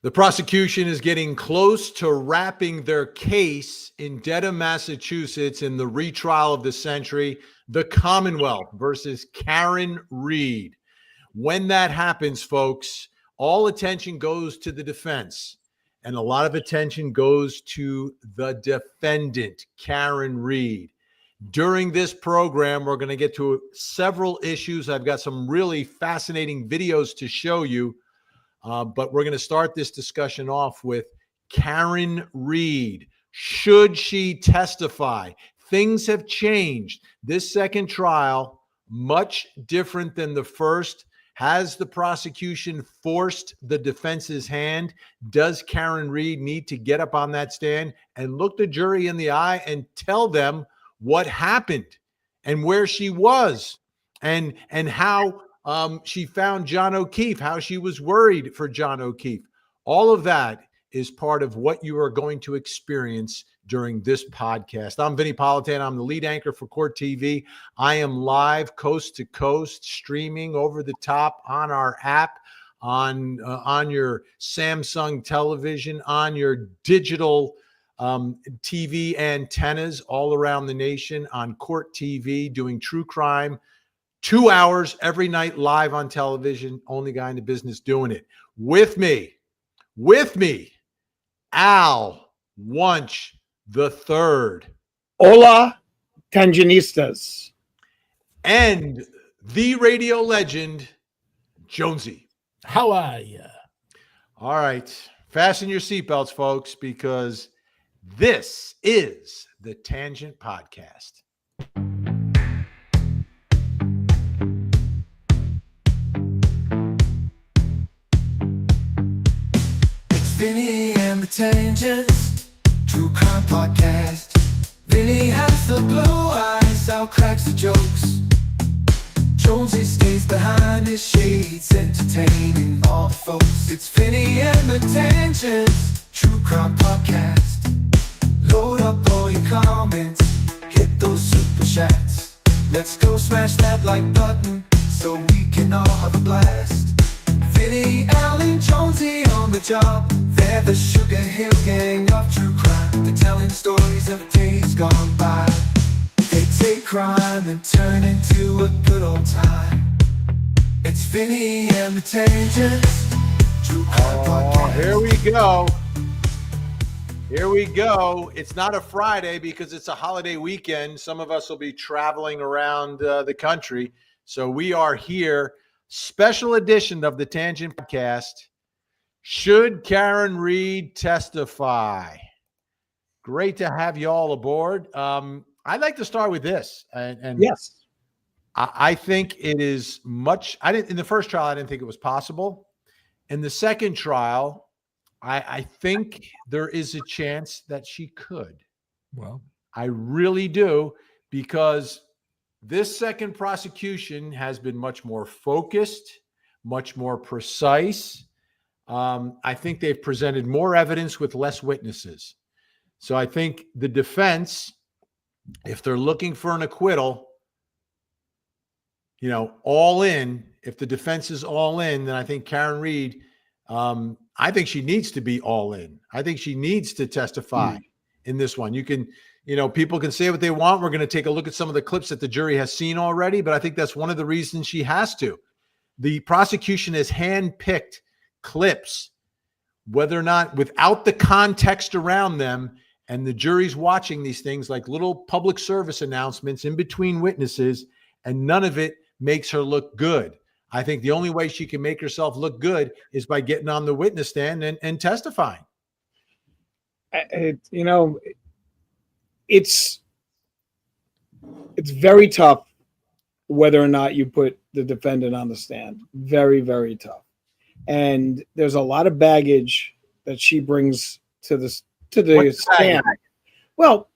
The prosecution is getting close to wrapping their case in Dedham, Massachusetts in the retrial of the century, the Commonwealth versus Karen Read. When that happens, folks, all attention goes to the defense, and a lot of attention goes to the defendant, Karen Read. During this program, we're going to get to several issues. I've got some really fascinating videos to show you. But we're going to start this discussion off with Karen Read. Should she testify? Things have changed. This second trial, much different than the first. Has the prosecution forced the defense's hand? Does Karen Read need to get up on that stand and look the jury in the eye and tell them what happened and where she was and how she found John O'Keefe, how she was worried for John O'Keefe? All of that is part of what you are going to experience during this podcast. I'm Vinnie Politan. I'm the lead anchor for Court TV. I am live coast to coast, streaming over the top on our app, on your Samsung television, on your digital TV antennas all around the nation, on Court TV, doing true crime. 2 hours every night live on television. Only guy in the business doing it. With me, Al Wunsch the Third. Hola, Tangenistas. And the radio legend, Jonesey. How are you? All right. Fasten your seatbelts, folks, because this is the Tangent Podcast. Vinnie and the Tangents, true crime podcast. Vinnie has the blue eyes, Al cracks the jokes. Jonesey stays behind his shades, entertaining all the folks. It's Vinnie and the Tangents, true crime podcast. Load up all your comments, hit those super chats. Let's go smash that like button, so we can all have a blast. Vinnie, Al, and Jonesy on the job. They're the Sugar Hill gang of true crime. They're telling stories of days gone by. They take crime and turn into a good old time. It's Vinnie and the Tangents, true crime podcast. Here we go. Here we go. It's not a Friday because it's a holiday weekend. Some of us will be traveling around the country. So we are here. Special edition of the Tangent Podcast. Should Karen Read testify? Great to have you all aboard. I'd like to start with this. And Yes. I think it is much. In the first trial, I didn't think it was possible. In the second trial, I think there is a chance that she could. Well, I really do, because this second prosecution has been much more focused, much more precise. I think they've presented more evidence with less witnesses. So I think the defense, if they're looking for an acquittal, all in, if the defense is all in, then I think Karen Read, I think she needs to be all in. I think she needs to testify in this one. People can say what they want. We're going to take a look at some of the clips that the jury has seen already, but I think that's one of the reasons she has to. The prosecution has handpicked clips, whether or not, without the context around them, and the jury's watching these things like little public service announcements in between witnesses, and none of it makes her look good. I think the only way she can make herself look good is by getting on the witness stand and testifying. It's very tough whether or not you put the defendant on the stand. Very, very tough. And there's a lot of baggage that she brings to the stand. Well,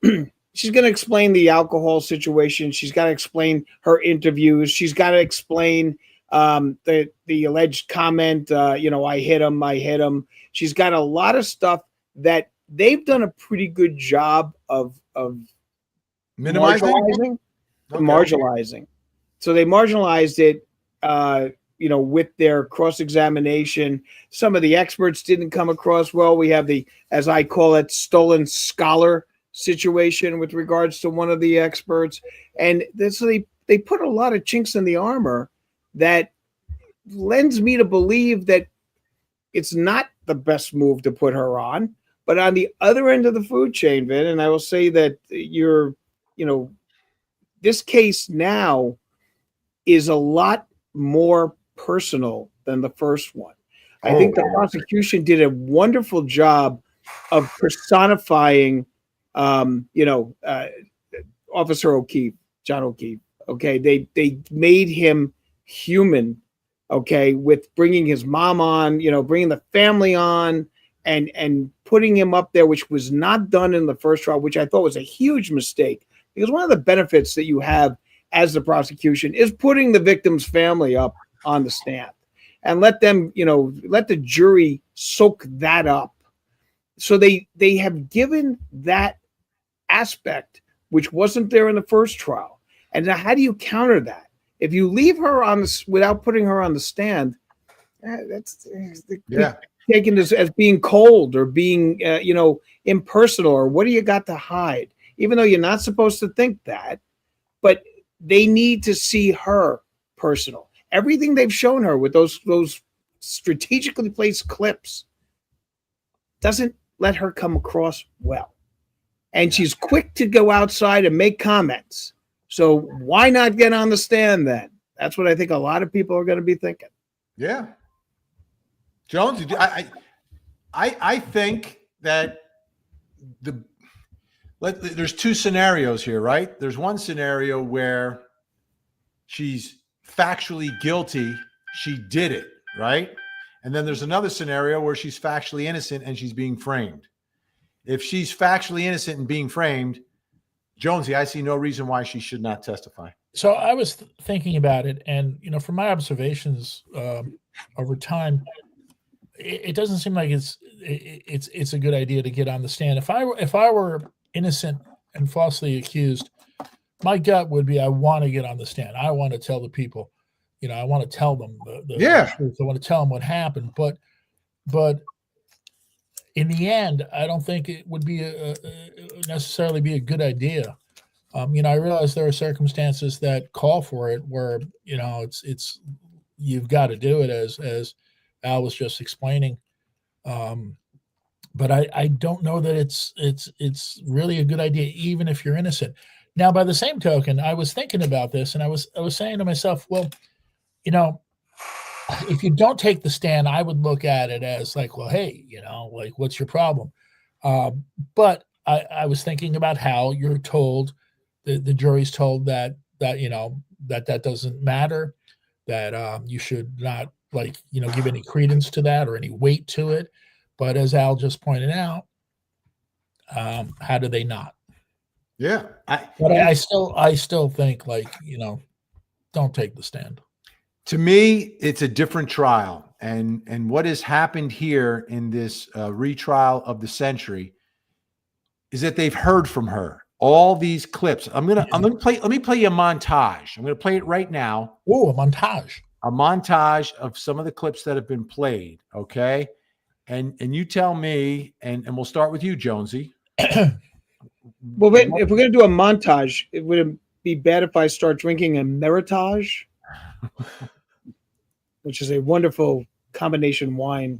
she's going to explain the alcohol situation. She's got to explain her interviews. She's got to explain the alleged comment, I hit him. She's got a lot of stuff that they've done a pretty good job of Minimizing? marginalizing. So they marginalized it with their cross-examination. Some of the experts didn't come across well. We have the, as I call it, stolen scholar situation with regards to one of the experts. And this, they put a lot of chinks in the armor that lends me to believe that it's not the best move to put her on. But on the other end of the food chain, Vin, and I will say that this case now is a lot more personal than the first one. I think the prosecution did a wonderful job of personifying, Officer O'Keefe, John O'Keefe. Okay, they made him human. Okay, with bringing his mom on, bringing the family on, and putting him up there, which was not done in the first trial, which I thought was a huge mistake. Because one of the benefits that you have as the prosecution is putting the victim's family up on the stand and let them, let the jury soak that up. So they have given that aspect, which wasn't there in the first trial. And now how do you counter that? If you leave her on without putting her on the stand, that's taken this as being cold or being, impersonal, or what do you got to hide? Even though you're not supposed to think that, but they need to see her personal. Everything they've shown her with those strategically placed clips doesn't let her come across well. And she's quick to go outside and make comments. So why not get on the stand then? That's what I think a lot of people are going to be thinking. Yeah. Jones, I think that there's two scenarios here, right? There's one scenario where she's factually guilty, she did it, right? And then there's another scenario where she's factually innocent and she's being framed. If she's factually innocent and being framed, Jonesy, I see no reason why she should not testify. So I was thinking about it, and from my observations over time, it doesn't seem like it's a good idea to get on the stand. If I were innocent and falsely accused, my gut would be I want to get on the stand. I want to tell the people, I want to tell them the truth. I want to tell them what happened. But in the end, I don't think it would be necessarily be a good idea. I realize there are circumstances that call for it where, it's you've got to do it as Al was just explaining. But I don't know that it's really a good idea, even if you're innocent. Now, by the same token, I was thinking about this, and I was saying to myself, well, if you don't take the stand, I would look at it as like, well, hey, what's your problem? But I was thinking about how you're told, the jury's told that doesn't matter, that you should not give any credence to that or any weight to it. But as Al just pointed out, how do they not? Yeah. I still think don't take the stand. To me, it's a different trial. And what has happened here in this retrial of the century is that they've heard from her. All these clips. Let me play you a montage. I'm going to play it right now. Oh, a montage. A montage of some of the clips that have been played. Okay. And you tell me, and we'll start with you, Jonesy. Well, wait, if we're going to do a montage, would it be bad if I start drinking a Meritage, which is a wonderful combination wine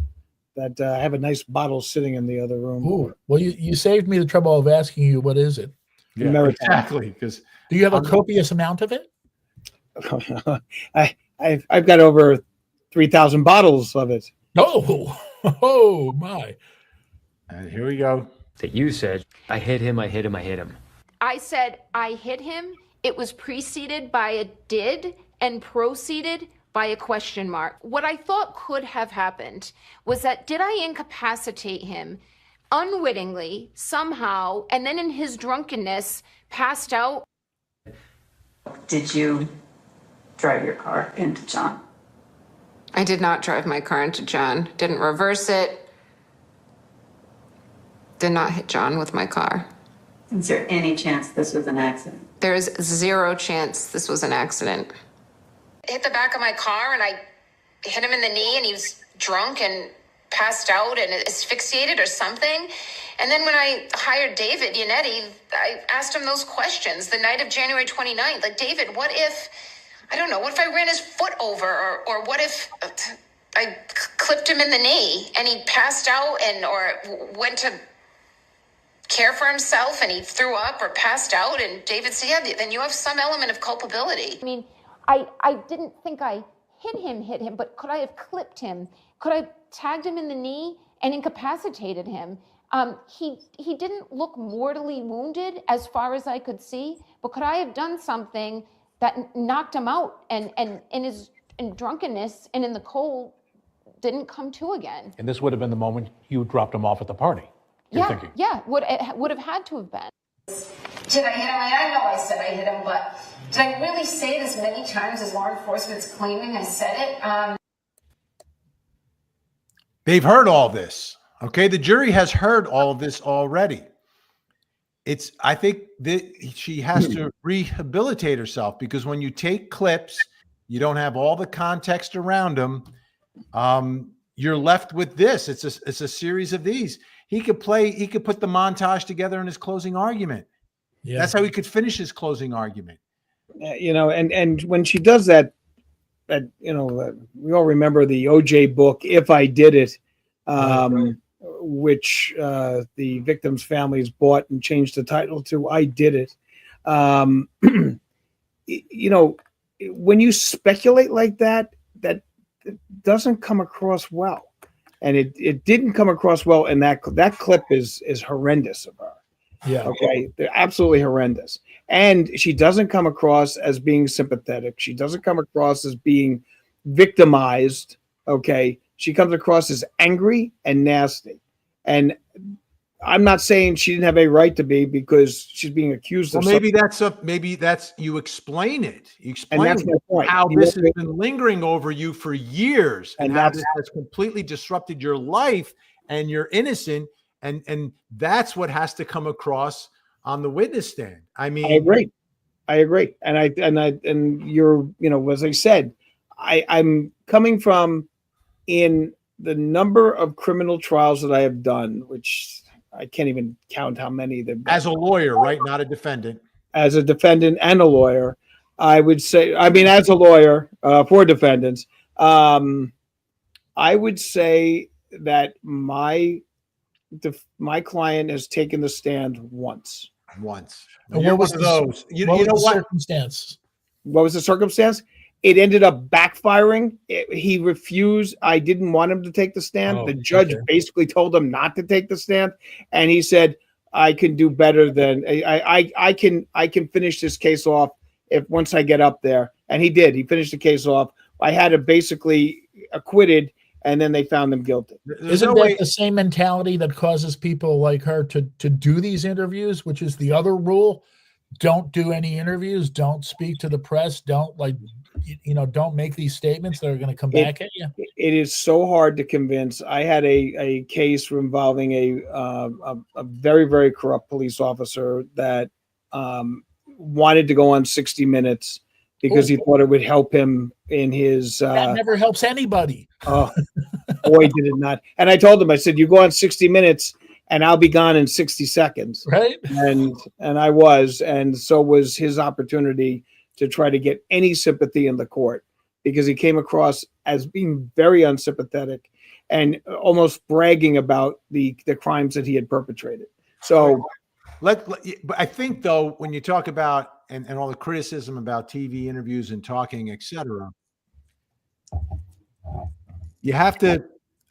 that I have a nice bottle sitting in the other room. Ooh, well, you saved me the trouble of asking you, what is it? Yeah, exactly. Because do you have a copious amount of it? I've got over 3,000 bottles of it. Oh my! And here we go. That you said, I hit him. I said, I hit him. It was preceded by a did and proceeded by a question mark. What I thought could have happened was that did I incapacitate him unwittingly somehow, and then in his drunkenness passed out? Did you drive your car into John? I did not drive my car into John. Didn't reverse it. Did not hit John with my car. Is there any chance this was an accident? There's zero chance this was an accident. Hit the back of my car and I hit him in the knee and he was drunk and passed out and asphyxiated or something. And then when I hired David Yannetti, I asked him those questions the night of January 29th. Like, David, what if, I don't know, what if I ran his foot over, or what if I clipped him in the knee and he passed out or went to care for himself and he threw up or passed out? And David said, yeah, then you have some element of culpability. I mean, I didn't think I hit him, but could I have clipped him? Could I have tagged him in the knee and incapacitated him? He didn't look mortally wounded as far as I could see, but could I have done something that knocked him out and in drunkenness and in the cold didn't come to again? And this would have been the moment you dropped him off at the party. You're thinking. Yeah, would have had to have been. Did I hit him? I know I said I hit him, but did I really say it as many times as law enforcement's claiming I said it? They've heard all this. Okay. The jury has heard all of this already. I think that she has to rehabilitate herself, because when you take clips, you don't have all the context around them. You're left with this. It's a series of these. He could put the montage together in his closing argument. Yeah. That's how he could finish his closing argument. And when she does that, we all remember the OJ book, If I Did It, which the victims' families bought and changed the title to I Did It. When you speculate like that, that doesn't come across well. And it didn't come across well, and that clip is horrendous of her. Yeah. Okay. They're absolutely horrendous. And she doesn't come across as being sympathetic. She doesn't come across as being victimized. Okay. She comes across as angry and nasty. And I'm not saying she didn't have a right to be, because she's being accused of something. Maybe that's you explain it. You explain and that's my point. How this has been lingering over you for years, and how this has completely disrupted your life, and you're innocent. And that's what has to come across on the witness stand. I mean, I agree. And you're, as I said, I'm coming from, in the number of criminal trials that I have done, which I can't even count how many there. As a lawyer, right? Not a defendant. As a defendant and a lawyer, I would say, as a lawyer for defendants, I would say that my client has taken the stand once. And you're one of those. You know what? Circumstance? What was the circumstance? It ended up backfiring. He refused. I didn't want him to take the stand. The judge basically told him not to take the stand, and he said, "I can do better than I can finish this case off once I get up there." And he did. He finished the case off. I had him basically acquitted, and then they found him guilty. Isn't that the same mentality that causes people like her to do these interviews, which is the other rule? Don't do any interviews. Don't speak to the press. Don't don't make these statements that are going to come back at you. It is so hard to convince. I had a case involving a very, very corrupt police officer that wanted to go on 60 Minutes because he thought it would help him in his. That never helps anybody. Oh, boy, did it not. And I told him, I said, you go on 60 Minutes and I'll be gone in 60 seconds. Right. And I was, and so was his opportunity to try to get any sympathy in the court, because he came across as being very unsympathetic and almost bragging about the crimes that he had perpetrated. So I think, though, when you talk about and all the criticism about TV interviews and talking, etc.,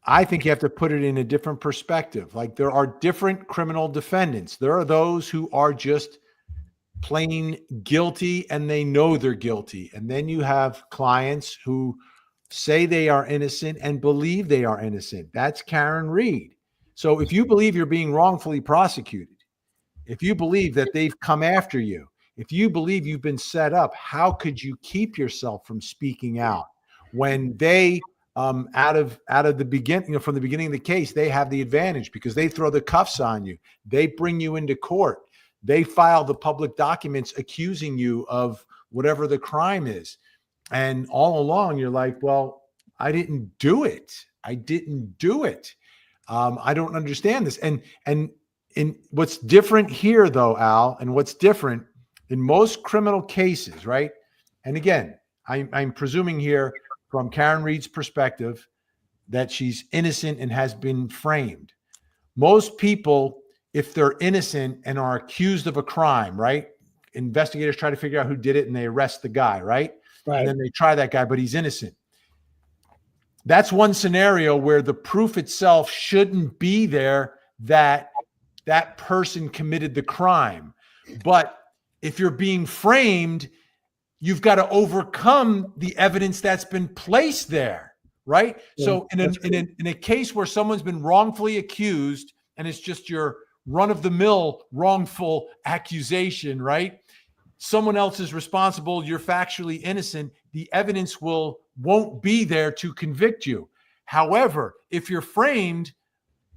I think you have to put it in a different perspective. Like, there are different criminal defendants. There are those who are just plain guilty and they know they're guilty. And then you have clients who say they are innocent and believe they are innocent. That's Karen Read. So if you believe you're being wrongfully prosecuted, if you believe that they've come after you, if you believe you've been set up, how could you keep yourself from speaking out when they out of the beginning, from the beginning of the case, they have the advantage because they throw the cuffs on you. They bring you into court. They file the public documents accusing you of whatever the crime is. And all along, you're like, well, I didn't do it. I didn't do it. I don't understand this. And what's different here, though, Al, and what's different in most criminal cases, right? And again, I'm presuming here from Karen Read's perspective that she's innocent and has been framed. Most people, if they're innocent and are accused of a crime, right? Investigators try to figure out who did it and they arrest the guy, right? Right. And then they try that guy, but he's innocent. That's one scenario where the proof itself shouldn't be there that that person committed the crime. But if you're being framed, you've got to overcome the evidence that's been placed there, right? Yeah, so in a case where someone's been wrongfully accused and it's just your run-of-the-mill wrongful accusation, right? Someone else is responsible, you're factually innocent, the evidence won't be there to convict you. However, if you're framed,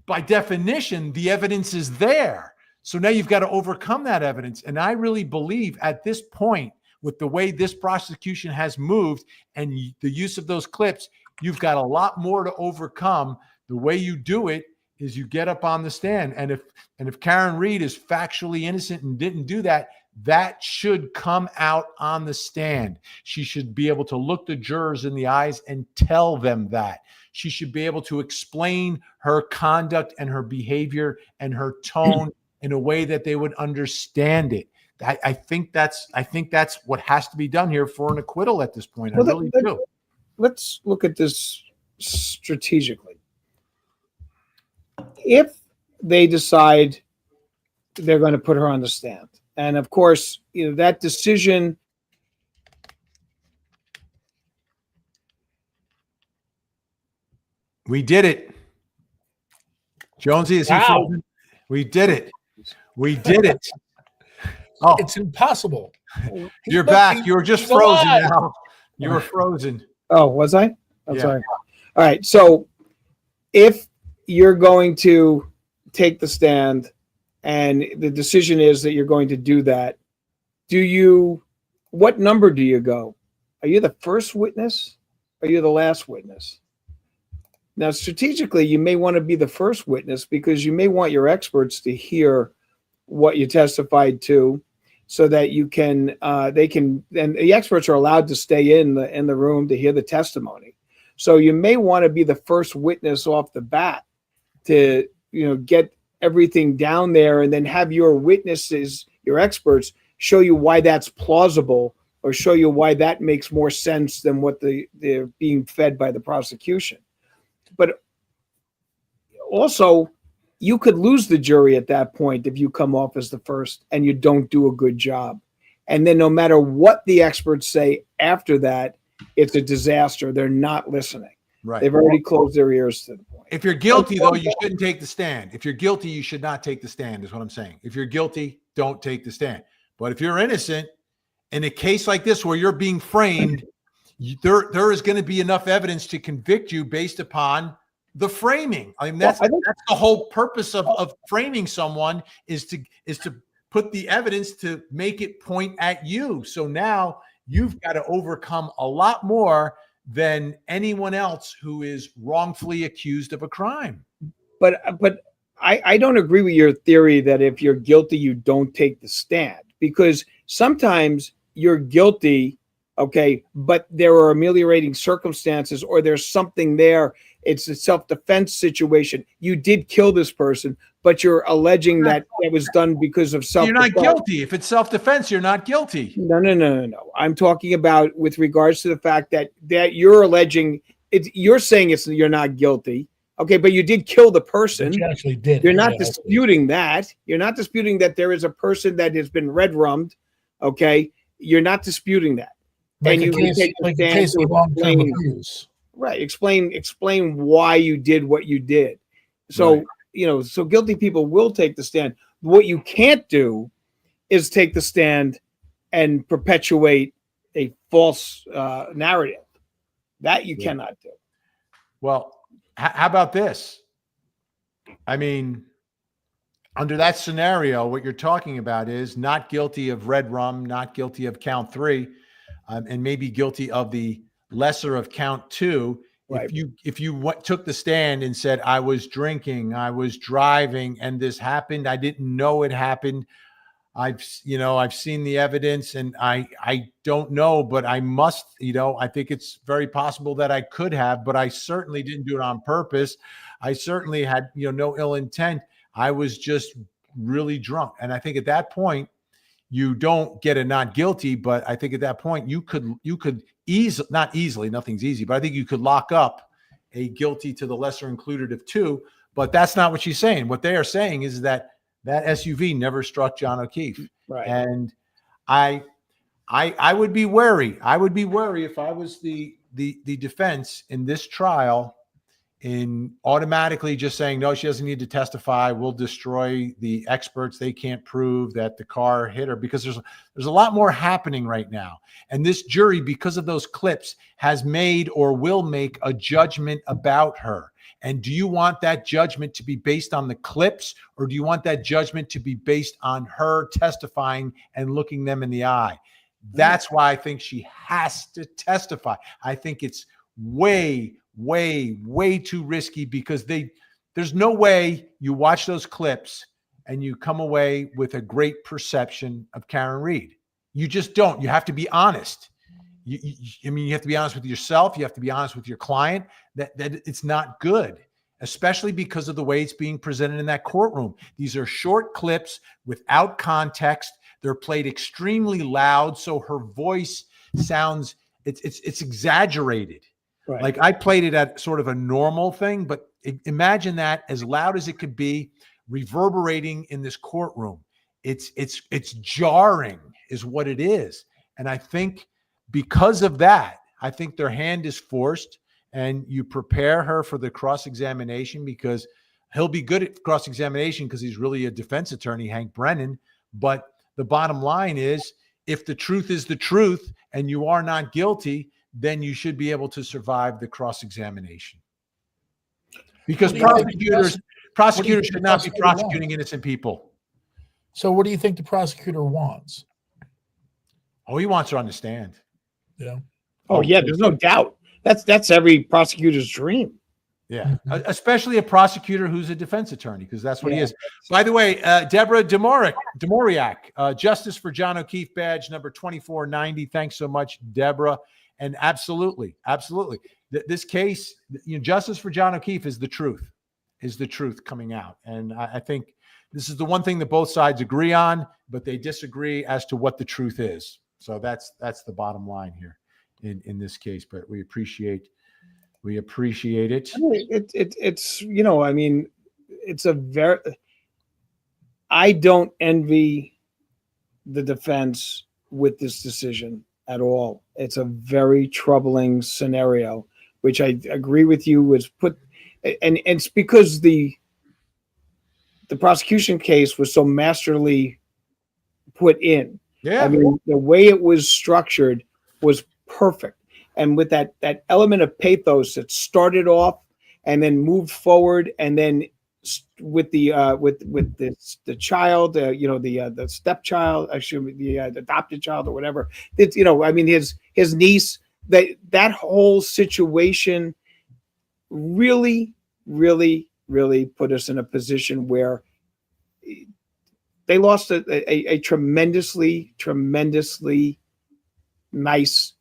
by definition, the evidence is there. So now you've got to overcome that evidence. And I really believe at this point, with the way this prosecution has moved and the use of those clips, you've got a lot more to overcome. The way you do it is you get up on the stand. And if Karen Read is factually innocent and didn't do that, that should come out on the stand. She should be able to look the jurors in the eyes and tell them that. She should be able to explain her conduct and her behavior and her tone in a way that they would understand it. I think that's what has to be done here for an acquittal at this point. I really do. Let's look at this strategically. If they decide they're going to put her on the stand, and of course, that decision. We did it. Jonesy, is he frozen? We did it. We did it. Oh, it's impossible. You're back. You were just frozen now. You were frozen. Oh, was I? I'm sorry. All right. So if you're going to take the stand and the decision is that you're going to do that, what number do you go? Are you the first witness? Or are you the last witness? Now, strategically, you may want to be the first witness because you may want your experts to hear what you testified to, so that and the experts are allowed to stay in the room to hear the testimony. So you may want to be the first witness off the bat to get everything down there, and then have your witnesses, your experts, show you why that's plausible, or show you why that makes more sense than what they're being fed by the prosecution. But also, you could lose the jury at that point if you come off as the first and you don't do a good job. And then no matter what the experts say after that, it's a disaster. They're not listening. Right. They've already closed their ears to the point. If you're guilty, though, you shouldn't take the stand. If you're guilty, you should not take the stand, is what I'm saying. If you're guilty, don't take the stand. But if you're innocent, in a case like this where you're being framed, there is going to be enough evidence to convict you based upon the framing. I mean, that's the whole purpose of framing someone is to put the evidence to make it point at you. So now you've got to overcome a lot more than anyone else who is wrongfully accused of a crime. But I don't agree with your theory that if you're guilty, you don't take the stand, because sometimes you're guilty, okay, but there are ameliorating circumstances, or there's something there. It's a self-defense situation. You did kill this person, but you're alleging that it was done because of self-defense. You're not guilty. If it's self-defense, you're not guilty. No. I'm talking about with regards to the fact that you're alleging you're saying you're not guilty. Okay, but you did kill the person. You actually did. You're not disputing that. You're not disputing that there is a person that has been red-rummed. Okay, you're not disputing that. Like and you take the case of long-term abuse. Right. Explain why you did what you did. So, right. So guilty people will take the stand. What you can't do is take the stand and perpetuate a false narrative. That you cannot do. Well, how about this? I mean, under that scenario, what you're talking about is not guilty of red rum, not guilty of count 3, and maybe guilty of the lesser of count 2. Right. If you took the stand and said, I was drinking, I was driving, and this happened, I didn't know it happened. I've seen the evidence, and I don't know, but I must, I think it's very possible that I could have, but I certainly didn't do it on purpose. I certainly had, no ill intent. I was just really drunk. And I think at that point, you don't get a not guilty, but I think at that point you could not easily, nothing's easy, but I think you could lock up a guilty to the lesser included of 2, but that's not what she's saying. What they are saying is that SUV never struck John O'Keefe. Right. And I would be wary. I would be wary if I was the defense in this trial in automatically just saying, no, she doesn't need to testify. We'll destroy the experts. They can't prove that the car hit her, because there's a lot more happening right now. And this jury, because of those clips, has made or will make a judgment about her. And do you want that judgment to be based on the clips, or do you want that judgment to be based on her testifying and looking them in the eye? That's why I think she has to testify. I think it's way too risky, because there's no way you watch those clips and you come away with a great perception of Karen Read. You just don't. You have to be honest. You have to be honest with yourself. You have to be honest with your client that it's not good, especially because of the way it's being presented in that courtroom. These are short clips without context. They're played extremely loud, so her voice sounds it's exaggerated. Right. Like I played it at sort of a normal thing, but imagine that as loud as it could be, reverberating in this courtroom. It's jarring, is what it is. And I think because of that, I think their hand is forced, and you prepare her for the cross-examination, because he'll be good at cross-examination because he's really a defense attorney, Hank Brennan. But the bottom line is, if the truth is the truth and you are not guilty, then you should be able to survive the cross-examination. Because prosecutors should not be prosecuting innocent people. So what do you think the prosecutor wants? Oh, he wants her to understand. Yeah. Oh yeah, there's no doubt. That's every prosecutor's dream. Yeah, especially a prosecutor who's a defense attorney, because that's what he is. By the way, Deborah Demoriak, Justice for John O'Keefe badge number 2490. Thanks so much, Deborah. And absolutely. This case, justice for John O'Keefe is the truth coming out. And I think this is the one thing that both sides agree on, but they disagree as to what the truth is. So that's the bottom line here in this case. But we appreciate it. I don't envy the defense with this decision at all. It's a very troubling scenario, which I agree with you was put, and it's because the prosecution case was so masterly put in. Yeah. I mean, the way it was structured was perfect. And with that element of pathos that started off and then moved forward, and then with the child, the stepchild, actually the adopted child or whatever, his niece, that whole situation really put us in a position where they lost a tremendously nice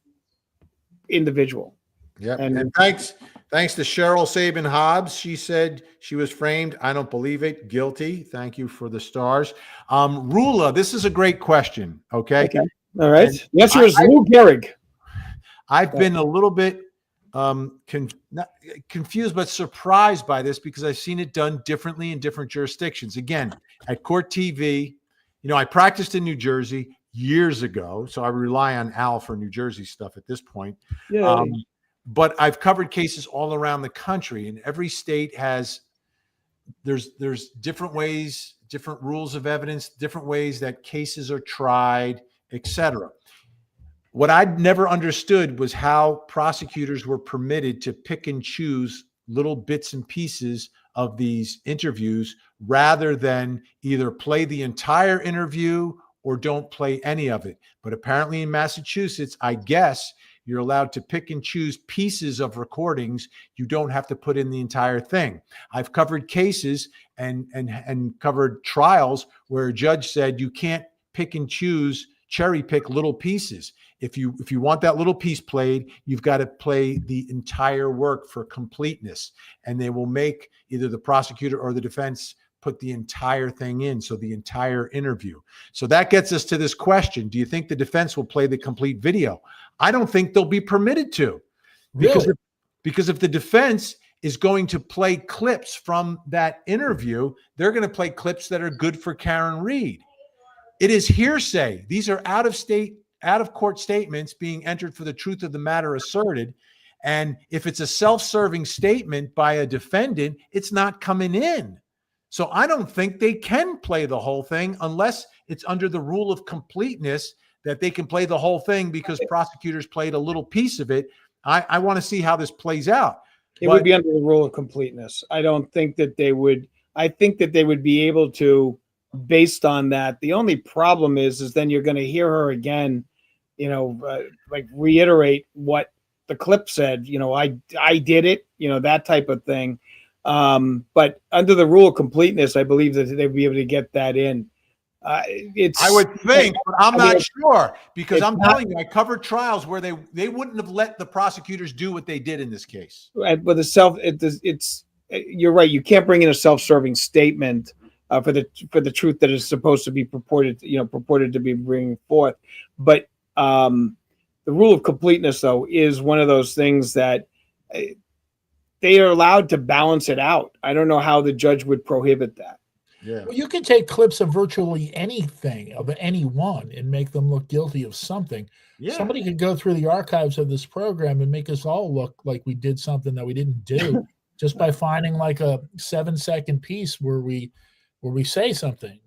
individual. Yeah. And thanks to Cheryl Sabin Hobbs. She said she was framed. I don't believe it. Guilty. Thank you for the stars. Rula, this is a great question. Okay. All right. The answer is Lou Gehrig. I've been a little bit not confused, but surprised by this, because I've seen it done differently in different jurisdictions. Again, at Court TV, I practiced in New Jersey years ago, so I rely on Al for New Jersey stuff at this point. Yeah. But I've covered cases all around the country, and every state has there's different ways, different rules of evidence, different ways that cases are tried, etc. What I'd never understood was how prosecutors were permitted to pick and choose little bits and pieces of these interviews rather than either play the entire interview or don't play any of it. But apparently in Massachusetts, I guess You're allowed to pick and choose pieces of recordings. You don't have to put in the entire thing. I've covered cases and covered trials where a judge said you can't pick and choose, cherry pick little pieces. If you want that little piece played, you've got to play the entire work for completeness. And they will make either the prosecutor or the defense put the entire thing in, so the entire interview. So that gets us to this question. Do you think the defense will play the complete video? I don't think they'll be permitted to. Because if the defense is going to play clips from that interview, they're going to play clips that are good for Karen Read. It is hearsay. These are out of court statements being entered for the truth of the matter asserted. And if it's a self-serving statement by a defendant, it's not coming in. So I don't think they can play the whole thing unless it's under the rule of completeness that they can play the whole thing because prosecutors played a little piece of it. I want to see how this plays out. It would be under the rule of completeness. I don't think that they would. I think that they would be able to, based on that. The only problem is then you're going to hear her again, like reiterate what the clip said. I did it. That type of thing. But under the rule of completeness, I believe that they'd be able to get that in. I would think, but I'm not sure, because I'm telling you, I covered trials where they wouldn't have let the prosecutors do what they did in this case. But you're right. You can't bring in a self-serving statement for the truth that is supposed to be purported to be bringing forth. But the rule of completeness, though, is one of those things that they are allowed to balance it out. I don't know how the judge would prohibit that. Yeah. Well, you can take clips of virtually anything, of anyone, and make them look guilty of something. Yeah. Somebody could go through the archives of this program and make us all look like we did something that we didn't do just by finding like a 7-second piece where we say something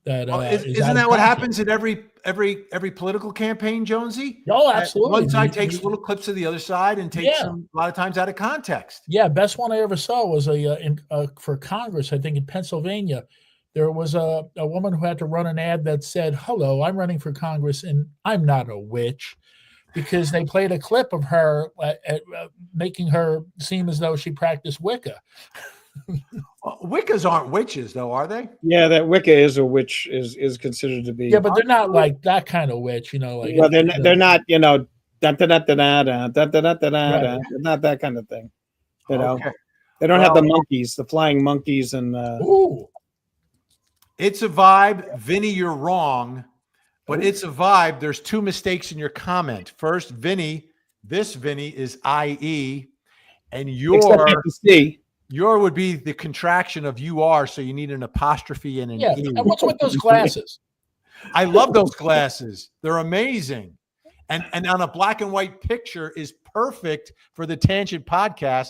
that isn't that what happens in every political campaign, Jonesy? Oh, absolutely. One side takes little clips of the other side and takes them a lot of times out of context. Yeah, best one I ever saw was for Congress, I think in Pennsylvania. There was a woman who had to run an ad that said, "Hello, I'm running for Congress and I'm not a witch," because they played a clip of her making her seem as though she practiced Wicca. Wiccas aren't witches, though, are they? Yeah, that Wicca is a witch, is considered to be. Yeah, but they're not like that kind of witch, like. Well, they're not, not that kind of thing. Okay. They don't have the monkeys, the flying monkeys, and. Ooh. It's a vibe. Vinnie, you're wrong, but it's a vibe. There's two mistakes in your comment. First, Vinnie, this Vinnie is IE, and your would be the contraction of you are, so you need an apostrophe and an E. And what's with those glasses? I love those glasses. They're amazing. And on a black and white picture is perfect for the Tangent podcast.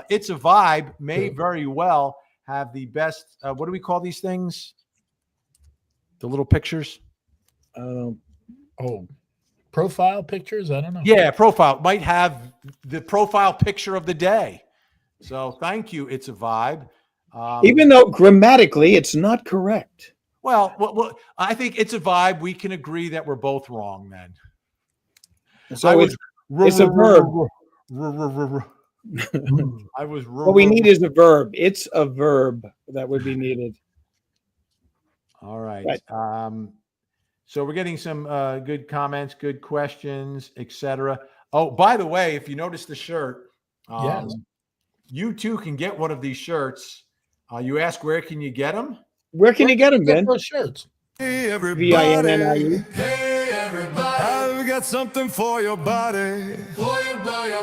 It's a vibe may very well have the best, what do we call these things? The little pictures? Profile pictures? I don't know. Yeah, profile. Might have the profile picture of the day. So thank you. It's a vibe. Even though grammatically it's not correct. Well, I think it's a vibe. We can agree that we're both wrong then. So it's a verb. What we need is a verb. It's a verb that would be needed. All right. So we're getting some good comments, good questions, etc. Oh, by the way, if you notice the shirt, yes. You too can get one of these shirts. You ask, where can you get them? Where can you get them, Ben? Those shirts. Hey, everybody. VINNIE. Hey, everybody. I've got something for your body. For your body.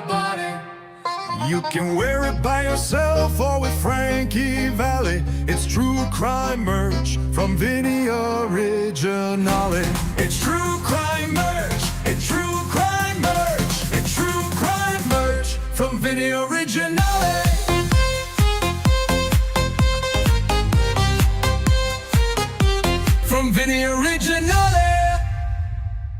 You can wear it by yourself or with Frankie Valli. It's true crime merch from Vinnie Originale. It's true crime merch. It's true crime merch. It's true crime merch from Vinnie Originale. From Vinnie Originale.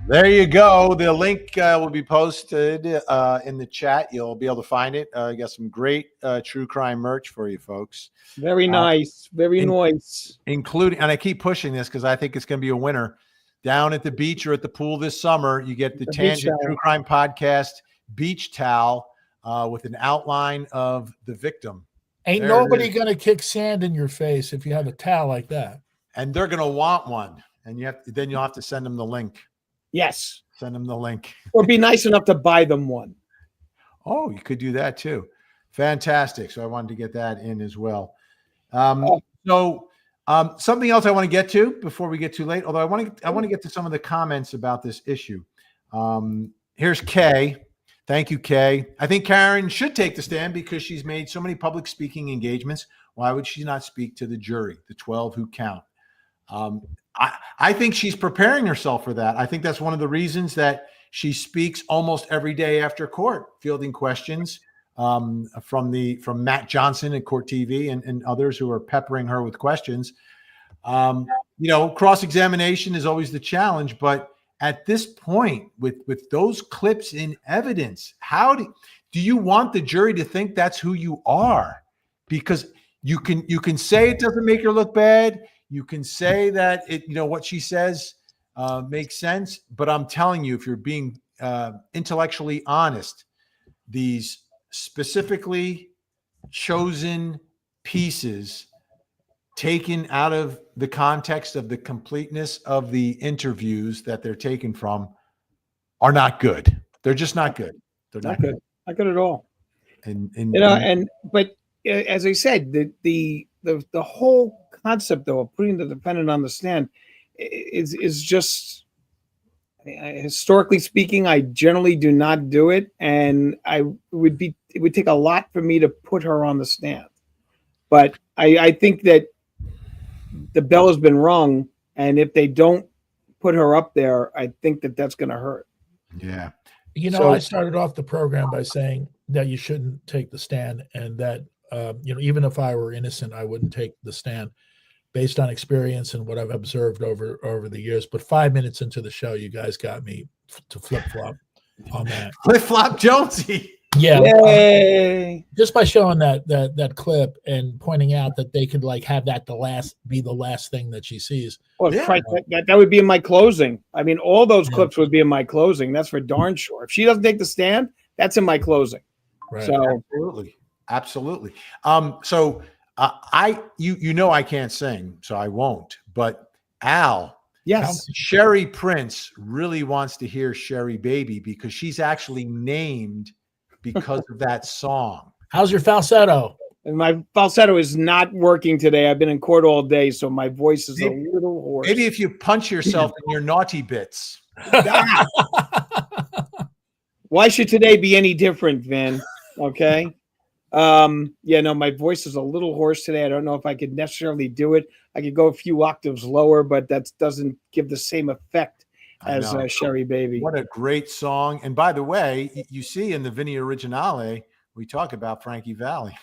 There you go. The link will be posted in the chat. You'll be able to find it. I got some great true crime merch for you folks. Very nice. Very nice. Including, and I keep pushing this because I think it's going to be a winner. down at the beach or at the pool this summer, you get the beach Tangent towel. True Crime Podcast beach towel with an outline of the victim. Ain't There it nobody is. going to kick sand in your face if you have a towel like that. And they're going to want one. And then you'll have to send them the link. Yes. Send them the link. Or be nice enough to buy them one. Oh, you could do that too. Fantastic. So I wanted to get that in as well. Something else I want to get to before we get too late, although I want to get to some of the comments about this issue. Here's Kay. Thank you, Kay. I think Karen should take the stand because she's made so many public speaking engagements. Why would she not speak to the jury, the 12 who count? I think she's preparing herself for that. I think that's one of the reasons that she speaks almost every day after court, fielding questions from Matt Johnson at Court TV and others who are peppering her with questions. Cross-examination is always the challenge, but at this point, with those clips in evidence, how do you want the jury to think that's who you are? Because you can say it doesn't make her look bad. You can say that what she says makes sense, but I'm telling you, if you're being intellectually honest, these specifically chosen pieces taken out of the context of the completeness of the interviews that they're taken from are not good. They're just not good. They're not good. Not good at all. But as I said, the whole concept though of putting the defendant on the stand is just, historically speaking, I generally do not do it, and it would take a lot for me to put her on the stand. But I think that the bell has been rung, and if they don't put her up there, I think that's going to hurt. Yeah. I started off the program by saying that you shouldn't take the stand, and that even if I were innocent, I wouldn't take the stand based on experience and what I've observed over the years. But 5 minutes into the show, you guys got me to flip-flop on that. Flip-flop Jonesey. Yeah. Yay. Just by showing that clip and pointing out that they could have that be the last thing that she sees. Well, Christ, that would be in my closing. I mean, all those clips would be in my closing. That's for darn sure. If she doesn't take the stand, that's in my closing. Right. So Absolutely. I can't sing, so I won't. But Al, yes, Sherry Prince really wants to hear Sherry Baby because she's actually named because of that song. How's your falsetto? And my falsetto is not working today. I've been in court all day, so my voice is a little hoarse. Maybe if you punch yourself in your naughty bits. Why should today be any different, Vin? Okay. My voice is a little hoarse today. I don't know if I could necessarily do it. I could go a few octaves lower, but that doesn't give the same effect as Sherry Baby. What a great song. And by the way, you see in the Vinnie Originale, we talk about Frankie Valli.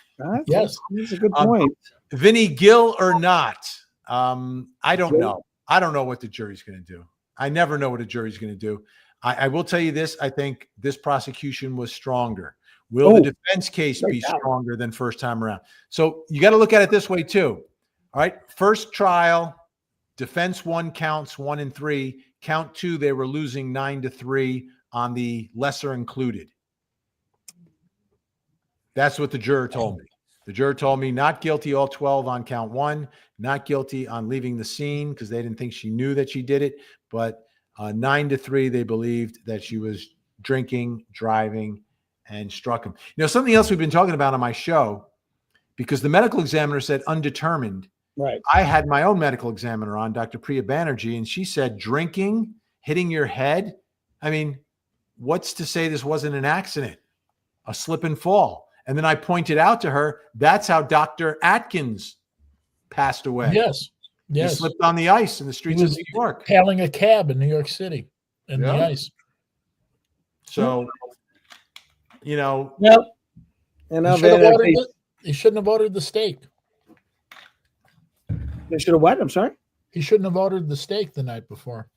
Yes. That's a good point. Vinnie, Gill or not, I don't know. I don't know what the jury's going to do. I never know what a jury's going to do. I will tell you this. I think this prosecution was stronger. Will the defense case be stronger than first time around? So you got to look at it this way too. All right. First trial, defense won counts 1 and 3. Count 2, they were losing 9-3 on the lesser included. That's what the juror told me. The juror told me not guilty all 12 on count 1, not guilty on leaving the scene because they didn't think she knew that she did it. But 9-3, they believed that she was drinking, driving, and struck him. Something else we've been talking about on my show, because the medical examiner said undetermined. Right. I had my own medical examiner on, Dr. Priya Banerjee, and she said drinking, hitting your head. I mean, what's to say this wasn't an accident, a slip and fall? And then I pointed out to her, that's how Dr. Atkins passed away. Yes. He slipped on the ice in the streets of New York. Hailing a cab in New York City in the ice. So, Yep. He shouldn't have ordered the steak. They should have what? I'm sorry. He shouldn't have ordered the steak the night before.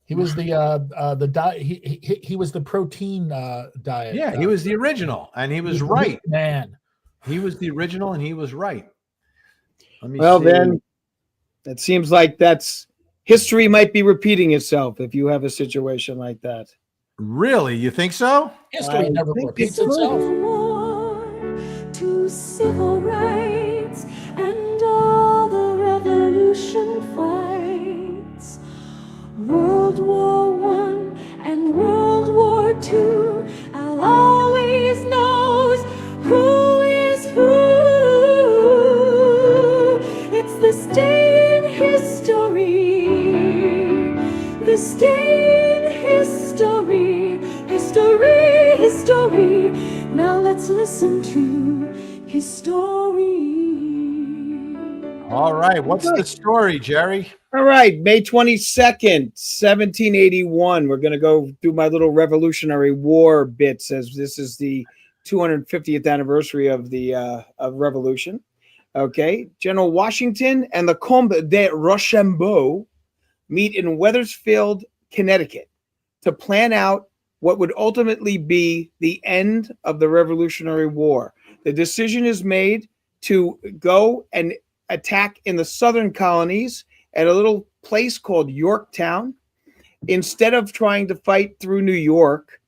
He was the diet. He was the protein diet. Yeah, he was the original, and he was right. Man, he was the original, and he was right. Then it seems like that's history might be repeating itself if you have a situation like that. Really? You think so? History I never think repeats it could. itself. To civil rights and all the revolution fights. World War One and World War Two. I'll always knows who is who. It's this day in history. This day in history. History, history. Now let's listen to his story. All right. What's the story, Jerry? All right, May 22nd, 1781. We're going to go through my little Revolutionary War bits, as this is the 250th anniversary of the of Revolution. Okay, General Washington and the Comte de Rochambeau meet in Wethersfield, Connecticut, to plan out what would ultimately be the end of the Revolutionary War. The decision is made to go and attack in the southern colonies at a little place called Yorktown. Instead of trying to fight through New York,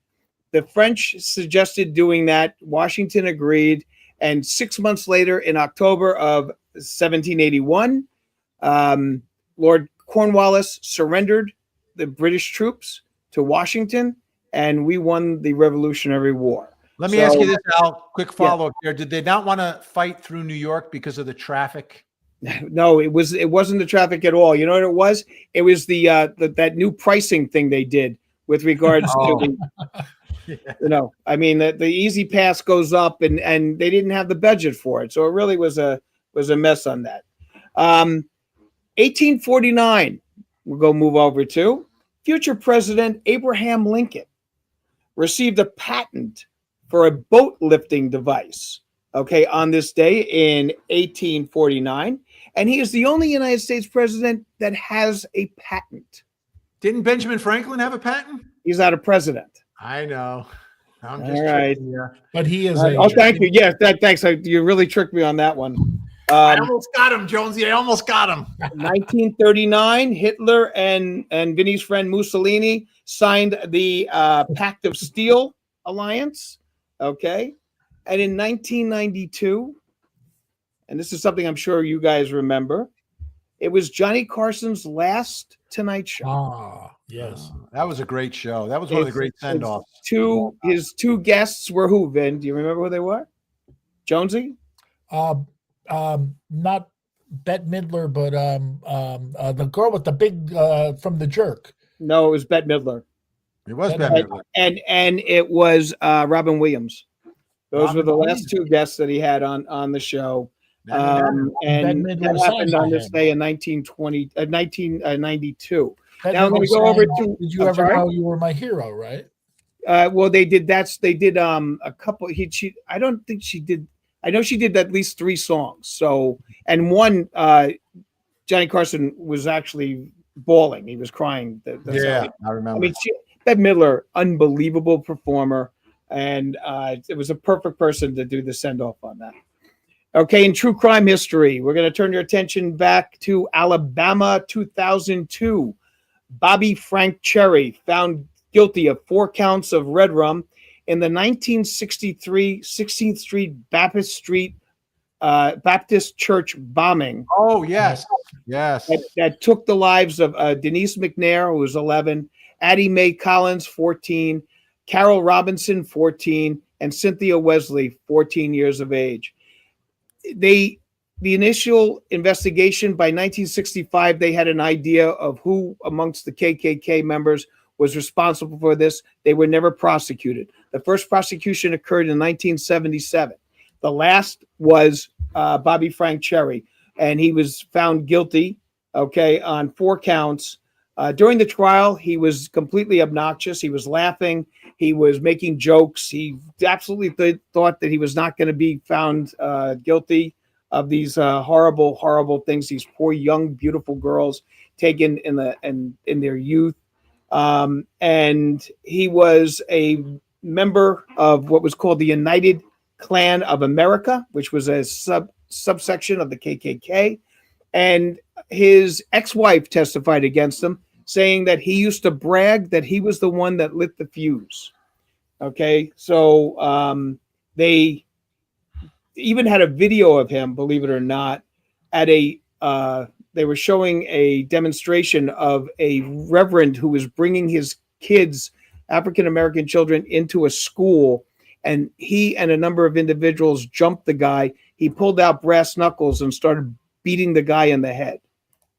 the French suggested doing that. Washington agreed. And 6 months later, in October of 1781, Lord Cornwallis surrendered the British troops to Washington, and we won the Revolutionary War. Let me ask you this, Al. Quick follow-up here. Did they not want to fight through New York because of the traffic? No, it wasn't the traffic at all. You know what it was? It was the that new pricing thing they did with regards to the, you know, I mean, the Easy Pass goes up, and they didn't have the budget for it, so it really was a mess on that. 1849, we'll go move over to future President Abraham Lincoln received a patent for a boat lifting device. Okay, on this day in 1849, and he is the only United States president that has a patent. Didn't Benjamin Franklin have a patent? He's not a president. I know. I'm just All right. tricking you. But he is Oh, thank you. Yes, thanks. You really tricked me on that one. I almost got him, Jonesy. I almost got him. 1939, Hitler and Vinnie's friend Mussolini signed the Pact of Steel alliance. Okay. And in 1992, and this is something I'm sure you guys remember, it was Johnny Carson's last Tonight Show. Ah, yes. That was a great show. That was one of the great send-offs. His two guests were who, Vin? Do you remember who they were? Jonesy? Not Bette Midler, but the girl with the big from The Jerk. No, it was Bette Midler. It was Bette Midler. And it was Robin Williams. Those were the last two guests that he had on the show. And that happened on this day in 1992. Now I'm going to go over to. Did you ever know you were my hero? Right. Well, they did. They did a couple. I don't think she did. I know she did at least 3 songs. So, and one, Johnny Carson was actually bawling. He was crying. I remember. I mean, Bette Midler, unbelievable performer. And it was a perfect person to do the send-off on that. Okay, in true crime history, we're going to turn your attention back to Alabama 2002. Bobby Frank Cherry found guilty of 4 counts of red rum in the 1963 16th Street Baptist Church bombing. Oh, yes. Yes. That took the lives of Denise McNair, who was 11, Addie Mae Collins, 14, Carol Robinson, 14, and Cynthia Wesley, 14 years of age. The initial investigation by 1965, they had an idea of who amongst the KKK members was responsible for this. They were never prosecuted. The first prosecution occurred in 1977. The last was Bobby Frank Cherry, and he was found guilty, on 4 counts. During the trial, he was completely obnoxious. He was laughing. He was making jokes. He absolutely thought that he was not going to be found guilty of these horrible, horrible things. These poor, young, beautiful girls taken in their youth. And he was a member of what was called the United Klan of America, which was a subsection of the KKK. And his ex-wife testified against him, saying that he used to brag that he was the one that lit the fuse. Okay, so they even had a video of him, believe it or not, at a they were showing a demonstration of a reverend who was bringing his kids, African American children, into a school, and he and a number of individuals jumped the guy. He pulled out brass knuckles and started beating the guy in the head.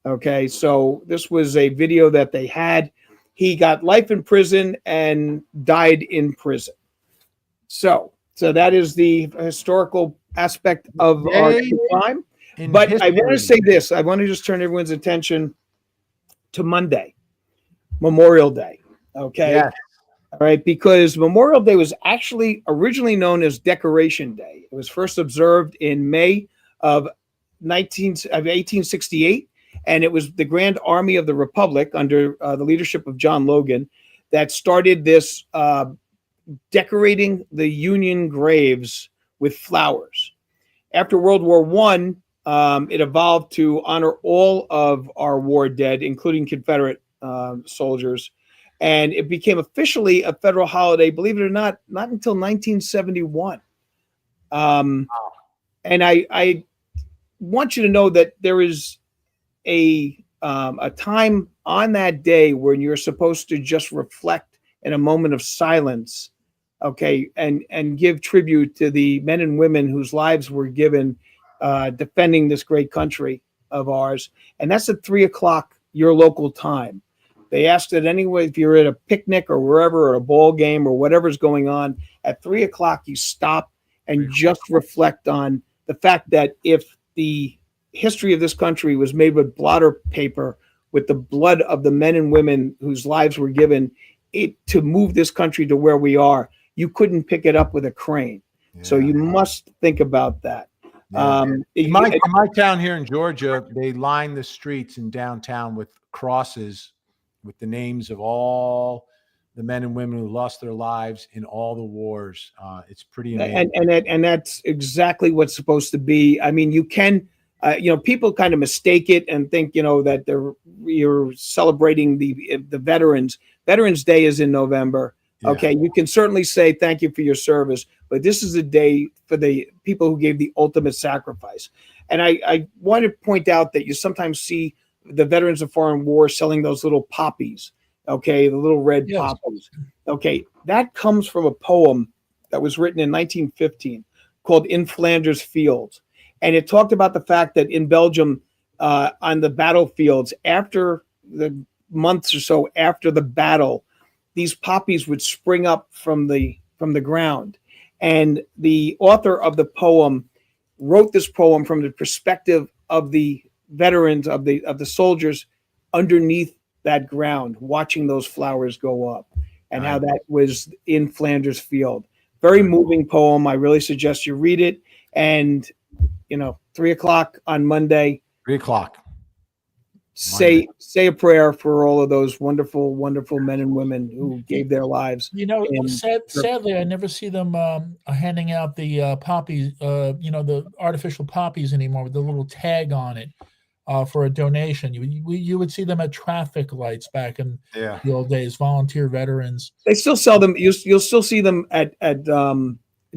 Okay, so this was a video that they had. He got life in prison and died in prison. So that is the historical aspect of our time. But I want to say this. I want to just turn everyone's attention to Monday, Memorial Day. Okay. Yes. All right. Because Memorial Day was actually originally known as Decoration Day. It was first observed in May of 1868. And it was the Grand Army of the Republic under the leadership of John Logan that started this decorating the Union graves with flowers. After World War I, it evolved to honor all of our war dead, including Confederate soldiers. And it became officially a federal holiday, believe it or not until 1971. And I want you to know that there is a time on that day when you're supposed to just reflect in a moment of silence, okay, and give tribute to the men and women whose lives were given defending this great country of ours. And that's at 3:00 your local time. They asked that anyway, if you're at a picnic or wherever, or a ball game or whatever's going on, at 3:00 you stop and just reflect on the fact that if the history of this country was made with blotter paper, with the blood of the men and women whose lives were given to move this country to where we are, you couldn't pick it up with a crane. Yeah. So you must think about that. Yeah. In my town here in Georgia, they line the streets in downtown with crosses with the names of all the men and women who lost their lives in all the wars. It's pretty amazing. And that's exactly what's supposed to be. I mean, you can, people kind of mistake it and think, that you're celebrating the veterans. Veterans Day is in November. Yeah. Okay, you can certainly say thank you for your service, but this is a day for the people who gave the ultimate sacrifice. And I want to point out that you sometimes see the veterans of foreign war selling those little poppies, okay, the little red poppies. Okay, that comes from a poem that was written in 1915 called In Flanders Fields. And it talked about the fact that in Belgium, on the battlefields, after the months or so after the battle, these poppies would spring up from the ground. And the author of the poem wrote this poem from the perspective of the veterans, of the soldiers underneath that ground, watching those flowers go up, and how that was in Flanders Field. Very moving poem. I really suggest you read it. And 3:00 on Monday. 3:00. Say a prayer for all of those wonderful, wonderful men and women who gave their lives. Sadly, I never see them handing out the poppies, the artificial poppies anymore with the little tag on it for a donation. You would see them at traffic lights back in the old days. Volunteer veterans. They still sell them. You'll still see them at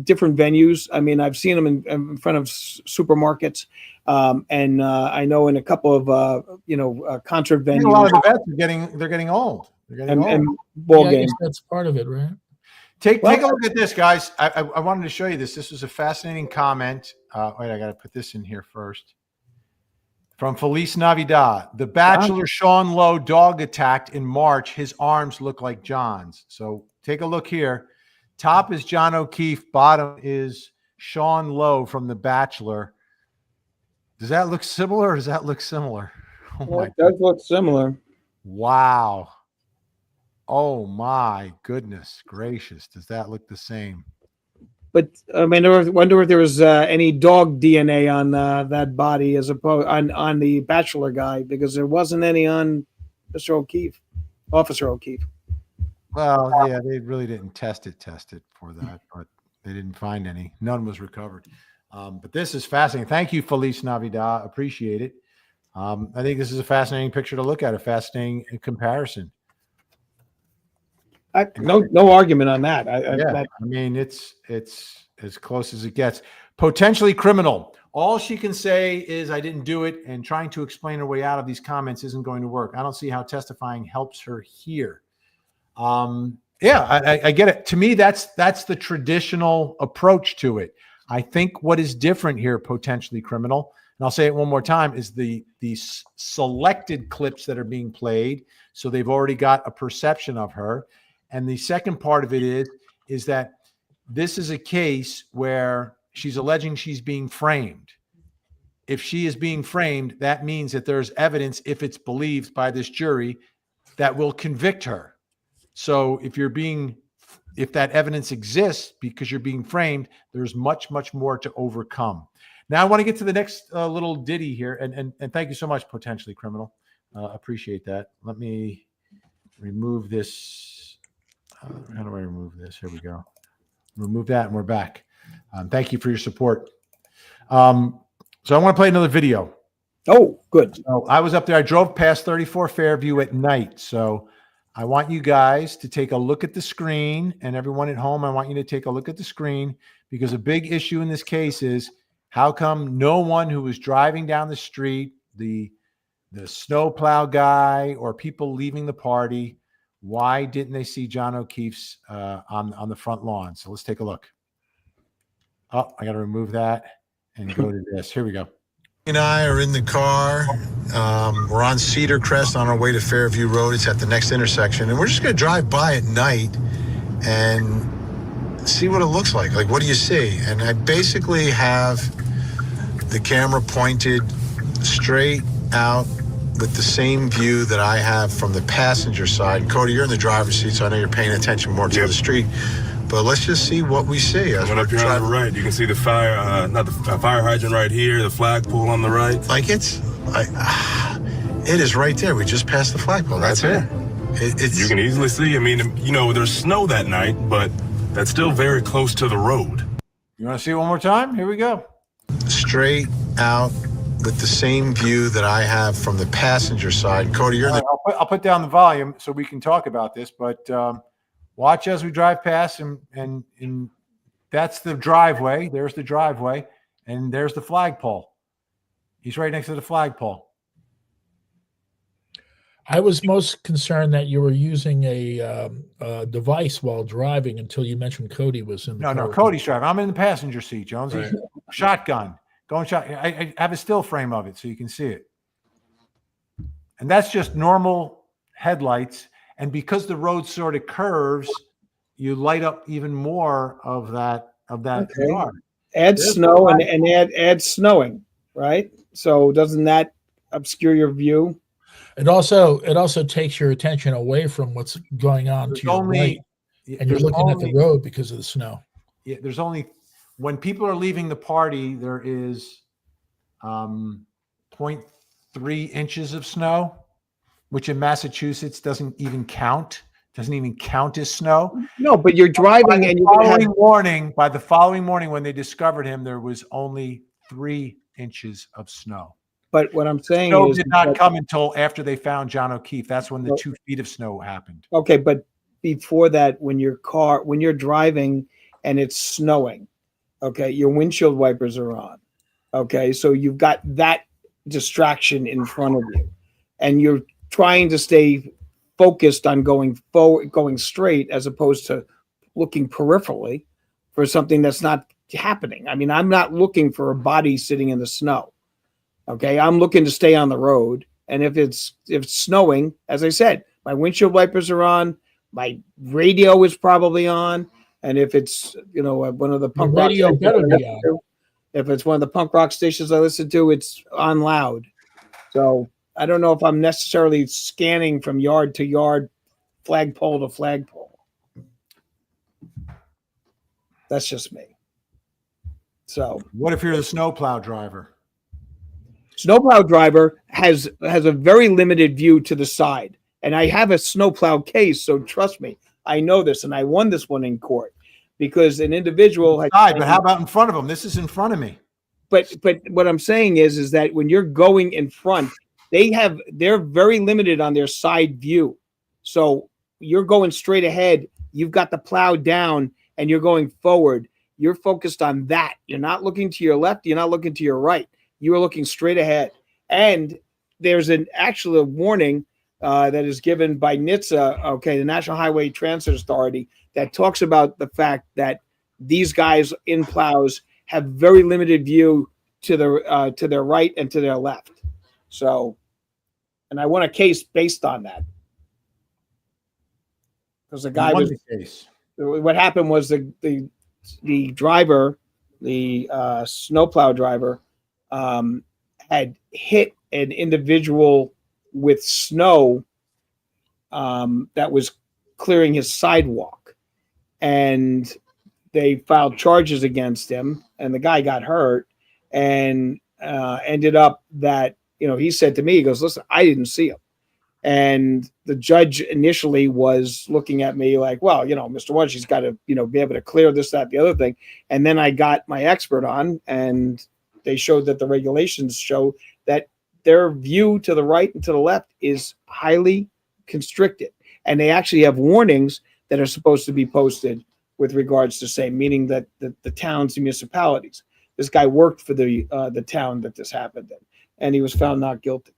different venues. I mean, I've seen them in front of supermarkets, and I know in a couple of concert venues. A lot of the vets they're getting old. They're getting old. And ball games. That's part of it, right? Take a look at this, guys. I wanted to show you this. This was a fascinating comment. Wait, I got to put this in here first. From Feliz Navidad. The Bachelor Sean Lowe dog attacked in March. His arms look like John's. So take a look here. Top is John O'Keefe. Bottom is Sean Lowe from The Bachelor. Does that look similar or does that look similar? It does look similar. Wow. Oh, my goodness gracious. Does that look the same? But I mean, I wonder if there was any dog DNA on that body as opposed on the Bachelor guy, because there wasn't any on Mr. O'Keefe, Officer O'Keefe. Well, yeah, they really didn't test it for that, but they didn't find any. None was recovered. But this is fascinating. Thank you, Feliz Navidad. Appreciate it. I think this is a fascinating picture to look at, a fascinating comparison. No argument on that. I mean, it's as close as it gets. Potentially criminal. All she can say is, I didn't do it, and trying to explain her way out of these comments isn't going to work. I don't see how testifying helps her here. I get it. To me, that's the traditional approach to it. I think what is different here, potentially criminal, and I'll say it one more time, is the selected clips that are being played. So they've already got a perception of her. And the second part of it is that this is a case where she's alleging she's being framed. If she is being framed, that means that there's evidence, if it's believed by this jury, that will convict her. So if that evidence exists because you're being framed, there's much, much more to overcome. Now I want to get to the next little ditty here, and thank you so much, potentially criminal. Appreciate that. Let me remove this. How do I remove this? Here we go. Remove that, and we're back. Thank you for your support. So I want to play another video. Oh, good. So I was up there. I drove past 34 Fairview at night. So I want you guys to take a look at the screen, and everyone at home, I want you to take a look at the screen, because a big issue in this case is how come no one who was driving down the street, the snowplow guy or people leaving the party, why didn't they see John O'Keefe's on the front lawn? So let's take a look. Oh, I got to remove that and go to this. Here we go. And I are in the car. We're on Cedar Crest on our way to Fairview Road. It's at the next intersection. And we're just going to drive by at night and see what it looks like. Like, what do you see? And I basically have the camera pointed straight out with the same view that I have from the passenger side. And Cody, you're in the driver's seat, so I know you're paying attention more to the street. But let's just see what we see. Coming up here on the right, you can see the fire, not the fire hydrant right here, the flagpole on the right. Like it is right there. We just passed the flagpole. That's it. You can easily see. I mean, you know, there's snow that night, but that's still very close to the road. You want to see it one more time? Here we go. Straight out with the same view that I have from the passenger side. Cody, you're I'll put down the volume so we can talk about this, but watch as we drive past, and that's the driveway. There's the driveway, and there's the flagpole. He's right next to the flagpole. I was most concerned that you were using a device while driving until you mentioned Cody was in the car. No, Cody's driving. I'm in the passenger seat, Jonesy. Right. Shotgun. I have a still frame of it so you can see it. And that's just normal headlights. And because the road sort of curves, you light up even more of that car. Add snow and add snowing, right? So doesn't that obscure your view? It also takes your attention away from what's going on to your right, and you're looking at the road because of the snow. Yeah, there's only, when people are leaving the party, there is 0.3 inches of snow, which in Massachusetts doesn't even count as snow. No, but you're driving and by the following morning when they discovered him, there was only 3 inches of snow. But what I'm saying snow is did not come until after they found John O'Keefe. That's when the 2 feet of snow happened. Okay, but before that, when you're driving and it's snowing, okay, your windshield wipers are on. Okay, so you've got that distraction in front of you, and you're trying to stay focused on going straight as opposed to looking peripherally for something that's not happening. I mean, I'm not looking for a body sitting in the snow. Okay, I'm looking to stay on the road, and if it's snowing, as I said, my windshield wipers are on, my radio is probably on, and if it's one of the punk rock stations if it's one of the punk rock stations I listen to, it's on loud. So I don't know if I'm necessarily scanning from yard to yard, flagpole to flagpole. That's just me. So what if you're the snowplow driver? Snowplow driver has a very limited view to the side, and I have a snowplow case, so trust me, I know this, and I won this one in court because an individual. But how about in front of him? This is in front of me. But what I'm saying is that when you're going in front, they're very limited on their side view. So you're going straight ahead. You've got the plow down and you're going forward. You're focused on that. You're not looking to your left. You're not looking to your right. You are looking straight ahead. And there's actually a warning that is given by NHTSA, the National Highway Transit Authority, that talks about the fact that these guys in plows have very limited view to their right and to their left. So, and I won a case based on that. Because the guy was. What happened was the driver, the snowplow driver, had hit an individual with snow that was clearing his sidewalk, and they filed charges against him, and the guy got hurt, and ended up that, he said to me, he goes, listen, I didn't see him. And the judge initially was looking at me like, well, Mr. Wunsch, he's got to, be able to clear this, that, the other thing. And then I got my expert on, and they showed that the regulations show that their view to the right and to the left is highly constricted. And they actually have warnings that are supposed to be posted with regards to same, meaning that the towns and municipalities. This guy worked for the town that this happened in, and he was found not guilty.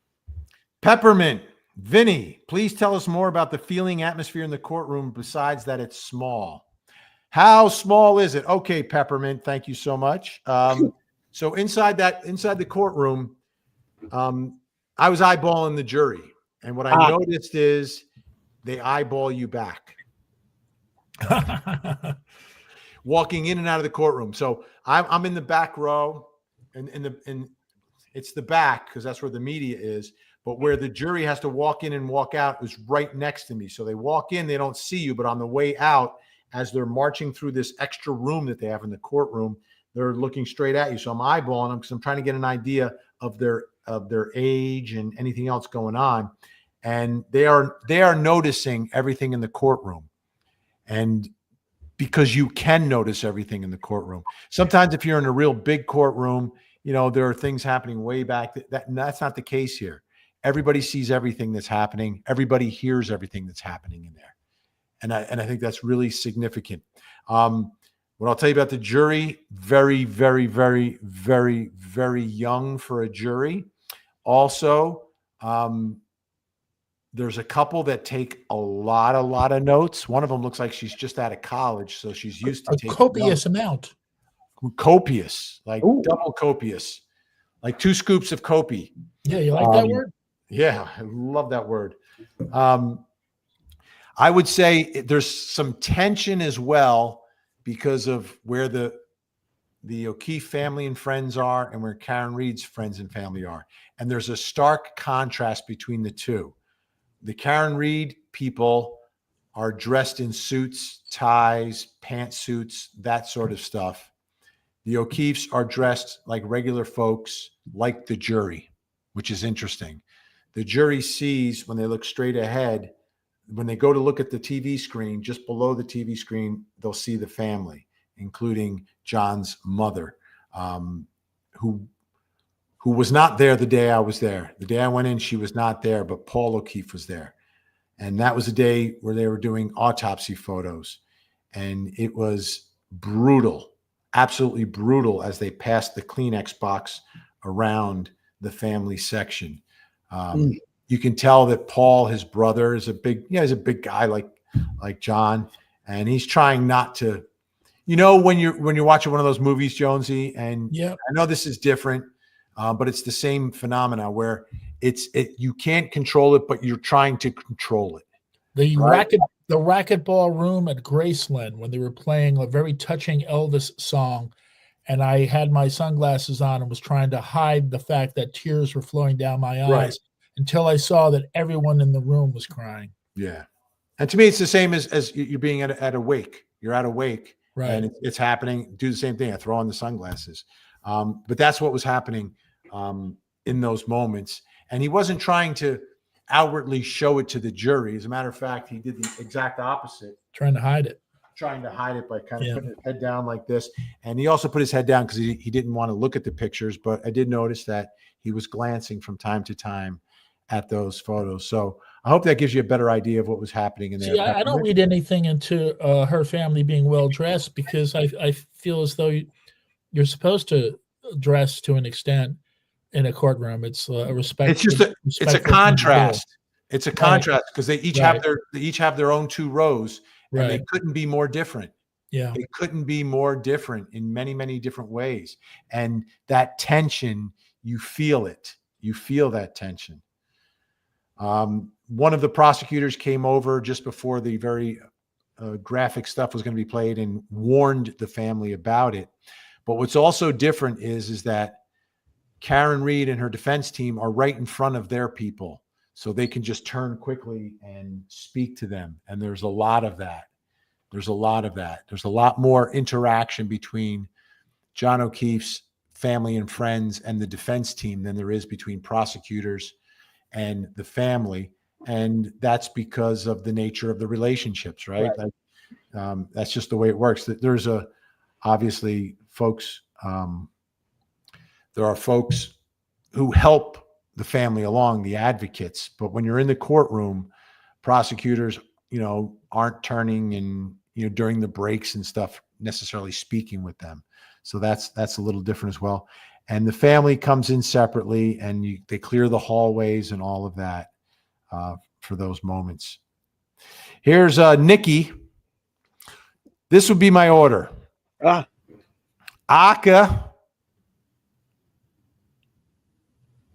Peppermint. Vinnie, please tell us more about the feeling atmosphere in the courtroom besides that it's small. How small is it? Okay, Peppermint, thank you so much. So inside the courtroom, I was eyeballing the jury, and what I noticed is they eyeball you back. Walking in and out of the courtroom. So I'm in the back row, and it's the back because that's where the media is. But where the jury has to walk in and walk out is right next to me. So they walk in, they don't see you, but on the way out, as they're marching through this extra room that they have in the courtroom, they're looking straight at you. So I'm eyeballing them because I'm trying to get an idea of their age and anything else going on. And they are noticing everything in the courtroom. And because you can notice everything in the courtroom. Sometimes if you're in a real big courtroom, there are things happening way back. That's not the case here. Everybody sees everything that's happening. Everybody hears everything that's happening in there. And I think that's really significant. What I'll tell you about the jury, very, very, very, very, very young for a jury. Also, there's a couple that take a lot of notes. One of them looks like she's just out of college, so she's used to taking copious amount. Copious, like double copious, like 2 scoops of copy. Yeah, you like that word? Yeah, I love that word. I would say there's some tension as well because of where the O'Keefe family and friends are and where Karen Read's friends and family are. And there's a stark contrast between the two. The Karen Read people are dressed in suits, ties, pantsuits, that sort of stuff. The O'Keefes are dressed like regular folks, like the jury, which is interesting. The jury sees when they look straight ahead, when they go to look at the TV screen, just below the TV screen, they'll see the family, including John's mother, who was not there the day I was there. The day I went in, she was not there, but Paul O'Keefe was there. And that was the day where they were doing autopsy photos. And it was brutal, absolutely brutal as they passed the Kleenex box around the family section. You can tell that Paul, his brother, is he's a big guy like John, and he's trying not to, when you're watching one of those movies, Jonesy, and I know this is different, but it's the same phenomena where you can't control it, but you're trying to control it. The racquetball room at Graceland when they were playing a very touching Elvis song, and I had my sunglasses on and was trying to hide the fact that tears were flowing down my eyes until I saw that everyone in the room was crying. Yeah. And to me, it's the same as you're being at a wake. You're at a wake, and it's happening. Do the same thing. I throw on the sunglasses. But that's what was happening in those moments. And he wasn't trying to outwardly show it to the jury. As a matter of fact, he did the exact opposite. Trying to hide it by kind of putting his head down like this. And he also put his head down because he didn't want to look at the pictures. But I did notice that he was glancing from time to time at those photos. So I hope that gives you a better idea of what was happening in there. See, I don't read anything into her family being well dressed, because I feel as though you're supposed to dress to an extent in a courtroom. It's a respect. It's just it's a contrast. It's a contrast because they each have their own two rows, and they couldn't be more different. Yeah, they couldn't be more different in many, many different ways. And that tension, you feel it. You feel that tension. One of the prosecutors came over just before the very graphic stuff was going to be played and warned the family about it. But what's also different is that Karen Read and her defense team are right in front of their people, so they can just turn quickly and speak to them. And there's a lot of that. There's a lot of that. There's a lot more interaction between John O'Keefe's family and friends and the defense team than there is between prosecutors and the family. And that's because of the nature of the relationships, right? That's just the way it works. There's obviously folks, there are folks who help the family along, the advocates, but when you're in the courtroom, prosecutors, aren't turning and, during the breaks and stuff, necessarily speaking with them. So that's a little different as well. And the family comes in separately, and they clear the hallways and all of that for those moments. Here's Nikki. This would be my order. Aka,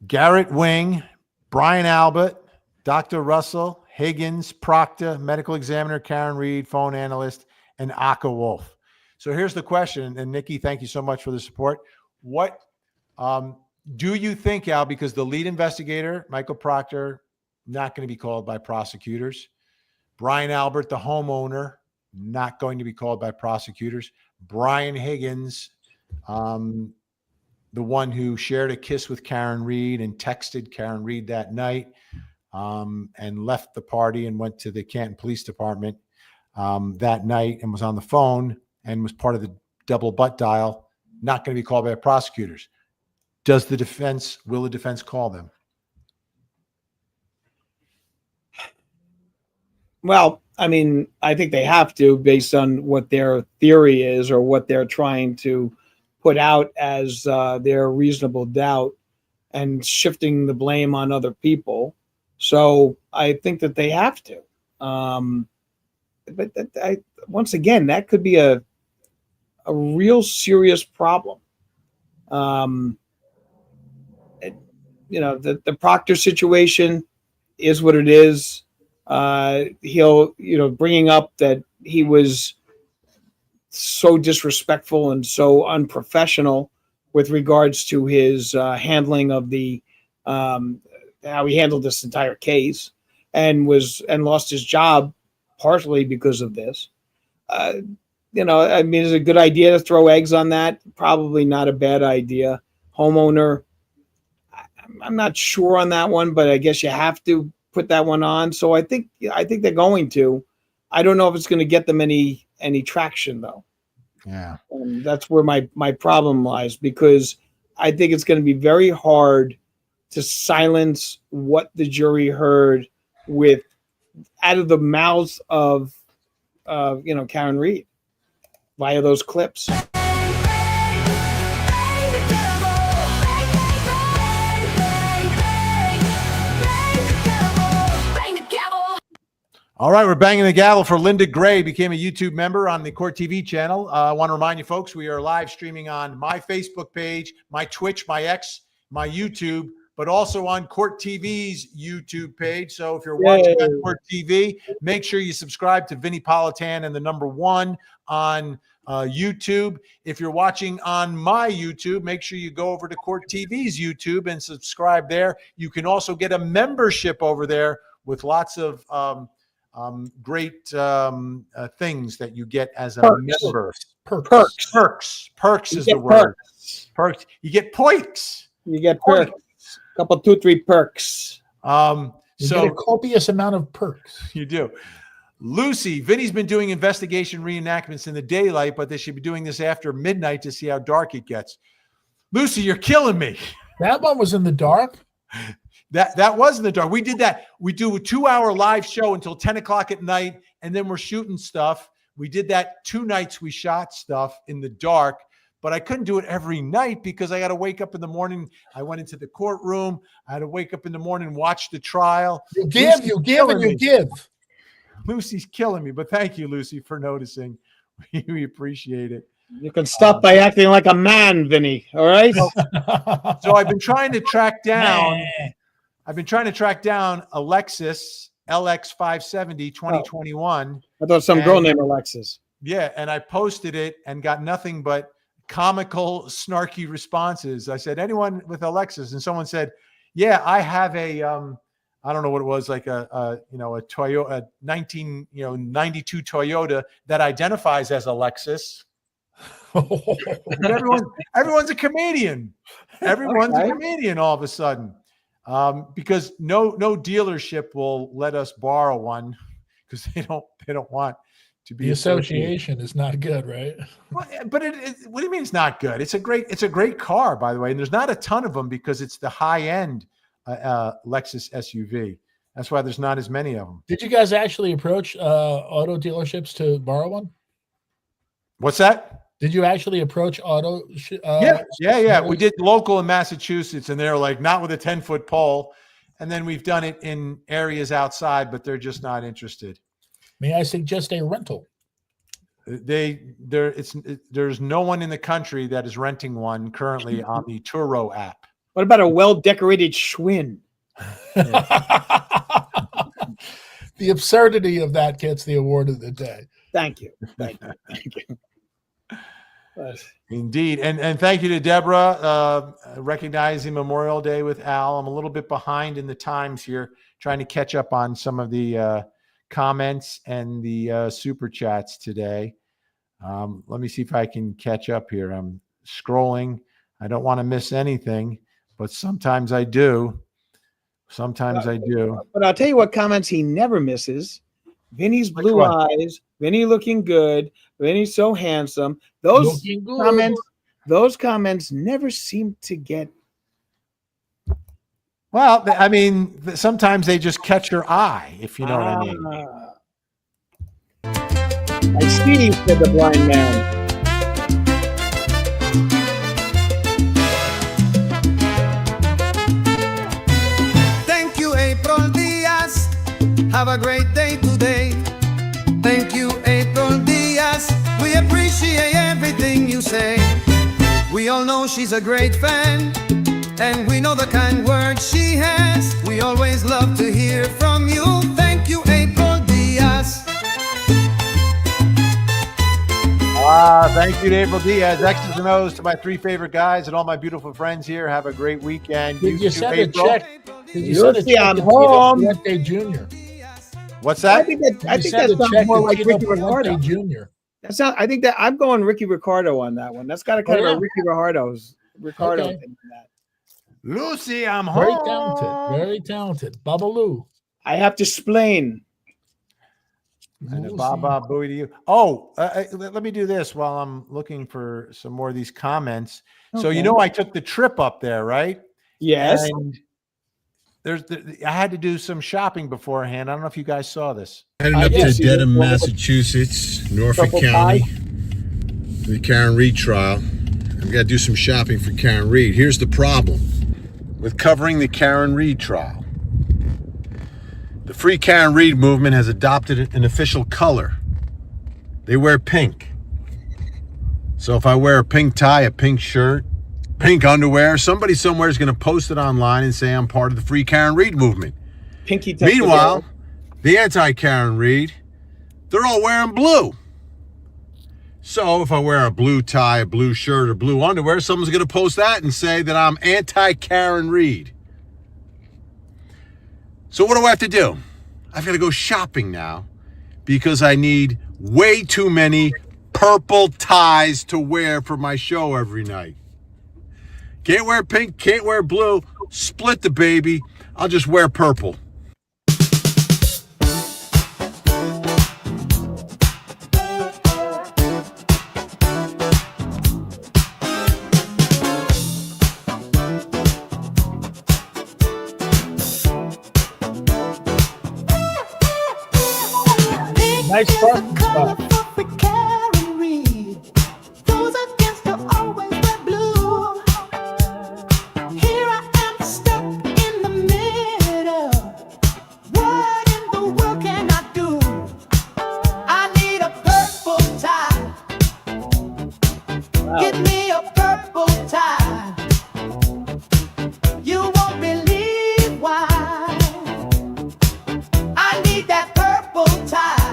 Garrett Wing, Brian Albert, Dr. Russell, Higgins, Proctor, medical examiner Karen Read, phone analyst, and Aka Wolf. So here's the question, and Nikki, thank you so much for the support. What do you think, Al, because the lead investigator, Michael Proctor, not going to be called by prosecutors. Brian Albert, the homeowner, not going to be called by prosecutors. Brian Higgins, the one who shared a kiss with Karen Read and texted Karen Read that night, and left the party and went to the Canton Police Department that night and was on the phone and was part of the double butt dial, not going to be called by prosecutors. Will the defense call them? Well, I mean, I think they have to, based on what their theory is or what they're trying to put out as their reasonable doubt and shifting the blame on other people. So I think that they have to. But once again, that could be a real serious problem. The Proctor situation is what it is. He'll, bringing up that he was so disrespectful and so unprofessional with regards to his handling of the how he handled this entire case, and lost his job partially because of this. I mean, is it a good idea to throw eggs on that? Probably not a bad idea. Homeowner, I'm not sure on that one, but I guess you have to put that one on. So I think they're going to. I don't know if it's going to get them any traction though. Yeah, and that's where my problem lies, because I think it's going to be very hard to silence what the jury heard out of the mouths of Karen Read via those clips. All right, we're banging the gavel for Linda Gray, became a YouTube member on the Court TV channel. I want to remind you folks, we are live streaming on my Facebook page, my Twitch, my X, my YouTube, but also on Court TV's YouTube page. So if you're watching on Court TV, make sure you subscribe to Vinnie Politan and the #1 on YouTube. If you're watching on my YouTube, make sure you go over to Court TV's YouTube and subscribe there. You can also get a membership over there with lots of great things that you get as a member. Perks is the word. Perks. You get points. You get perks. Couple, 2-3 perks. You get a copious amount of perks. You do. Lucy, Vinny's been doing investigation reenactments in the daylight, but they should be doing this after midnight to see how dark it gets. Lucy, you're killing me. That one was in the dark. That was in the dark. We did that. We do a 2-hour live show until 10 o'clock at night, and then we're shooting stuff. We did that 2 nights. We shot stuff in the dark, but I couldn't do it every night because I got to wake up in the morning. I went into the courtroom. I had to wake up in the morning, watch the trial. You give. Lucy's killing me, but thank you, Lucy, for noticing. We appreciate it. You can stop by acting like a man, Vinnie. All right. So I've been trying to track down. Alexis LX570 2021. I thought some girl named Alexis. Yeah, and I posted it and got nothing but comical, snarky responses. I said, "Anyone with Alexis?" And someone said, "Yeah, I have a I don't know what it was, like a Toyota, a 92 Toyota that identifies as a Lexus." But everyone's a comedian. Everyone's a comedian all of a sudden, because no dealership will let us borrow one because they don't want to be. The association is not good, right? Well, but what do you mean it's not good? It's a great car, by the way, and there's not a ton of them because it's the high end Lexus SUV. That's why there's not as many of them. Did you guys actually approach auto dealerships to borrow one? What's that? Did you actually approach auto? Yeah. We did local in Massachusetts, and they're like, not with a 10-foot pole. And then we've done it in areas outside, but they're just not interested. May I suggest a rental? There's no one in the country that is renting one currently on the Turo app. What about a well-decorated Schwinn? The absurdity of that gets the award of the day. Thank you. Indeed. And thank you to Deborah, recognizing Memorial Day with Al. I'm a little bit behind in the times here, trying to catch up on some of the comments and the super chats today. Let me see if I can catch up here. I'm scrolling. I don't want to miss anything, but sometimes I do. But I'll tell you what comments he never misses. Vinnie's blue eyes, Vinnie looking good, Vinnie so handsome. Those comments never seem to get. Well, I mean, sometimes they just catch your eye, if you know what I mean. I see, said the blind man. Thank you, April Diaz. Have a great day today. Thank you, April Diaz. We appreciate everything you say. We all know she's a great fan, and we know the kind words she has. We always love to hear from you. Thank you, April Diaz. Thank you to April Diaz. X's and O's to my 3 favorite guys and all my beautiful friends here. Have a great weekend. Did you send a check? Did you send a check to Fuente Jr.? What's that? I think that sounds more like Ricky Ricardo Jr. I think that I'm going Ricky Ricardo on that one. That's got a kind of a Ricky Ricardo thing in that. Lucy, I'm very home. Very talented. Babalu. I have to explain. And a Baba Booey to you. Oh, let me do this while I'm looking for some more of these comments. Okay. So, I took the trip up there, right? Yes. And I had to do some shopping beforehand. I don't know if you guys saw this. Heading up to Dedham, Massachusetts, Norfolk County, for the Karen Read trial. I've got to do some shopping for Karen Read. Here's the problem with covering the Karen Read trial. The Free Karen Read movement has adopted an official color. They wear pink. So if I wear a pink tie, a pink shirt, pink underwear, somebody somewhere is going to post it online and say I'm part of the Free Karen Read movement. Pinky. Meanwhile, the anti-Karen Read, they're all wearing blue. So if I wear a blue tie, a blue shirt, or blue underwear, someone's going to post that and say that I'm anti-Karen Read. So what do I have to do? I've got to go shopping now because I need way too many purple ties to wear for my show every night. Can't wear pink, can't wear blue. Split the baby. I'll just wear purple. Nice parking spot. Karen Read. Those against her always wear blue. Here I am stuck in the middle. What in the world can I do? I need a purple tie. Give me a purple tie. You won't believe why. I need that purple tie.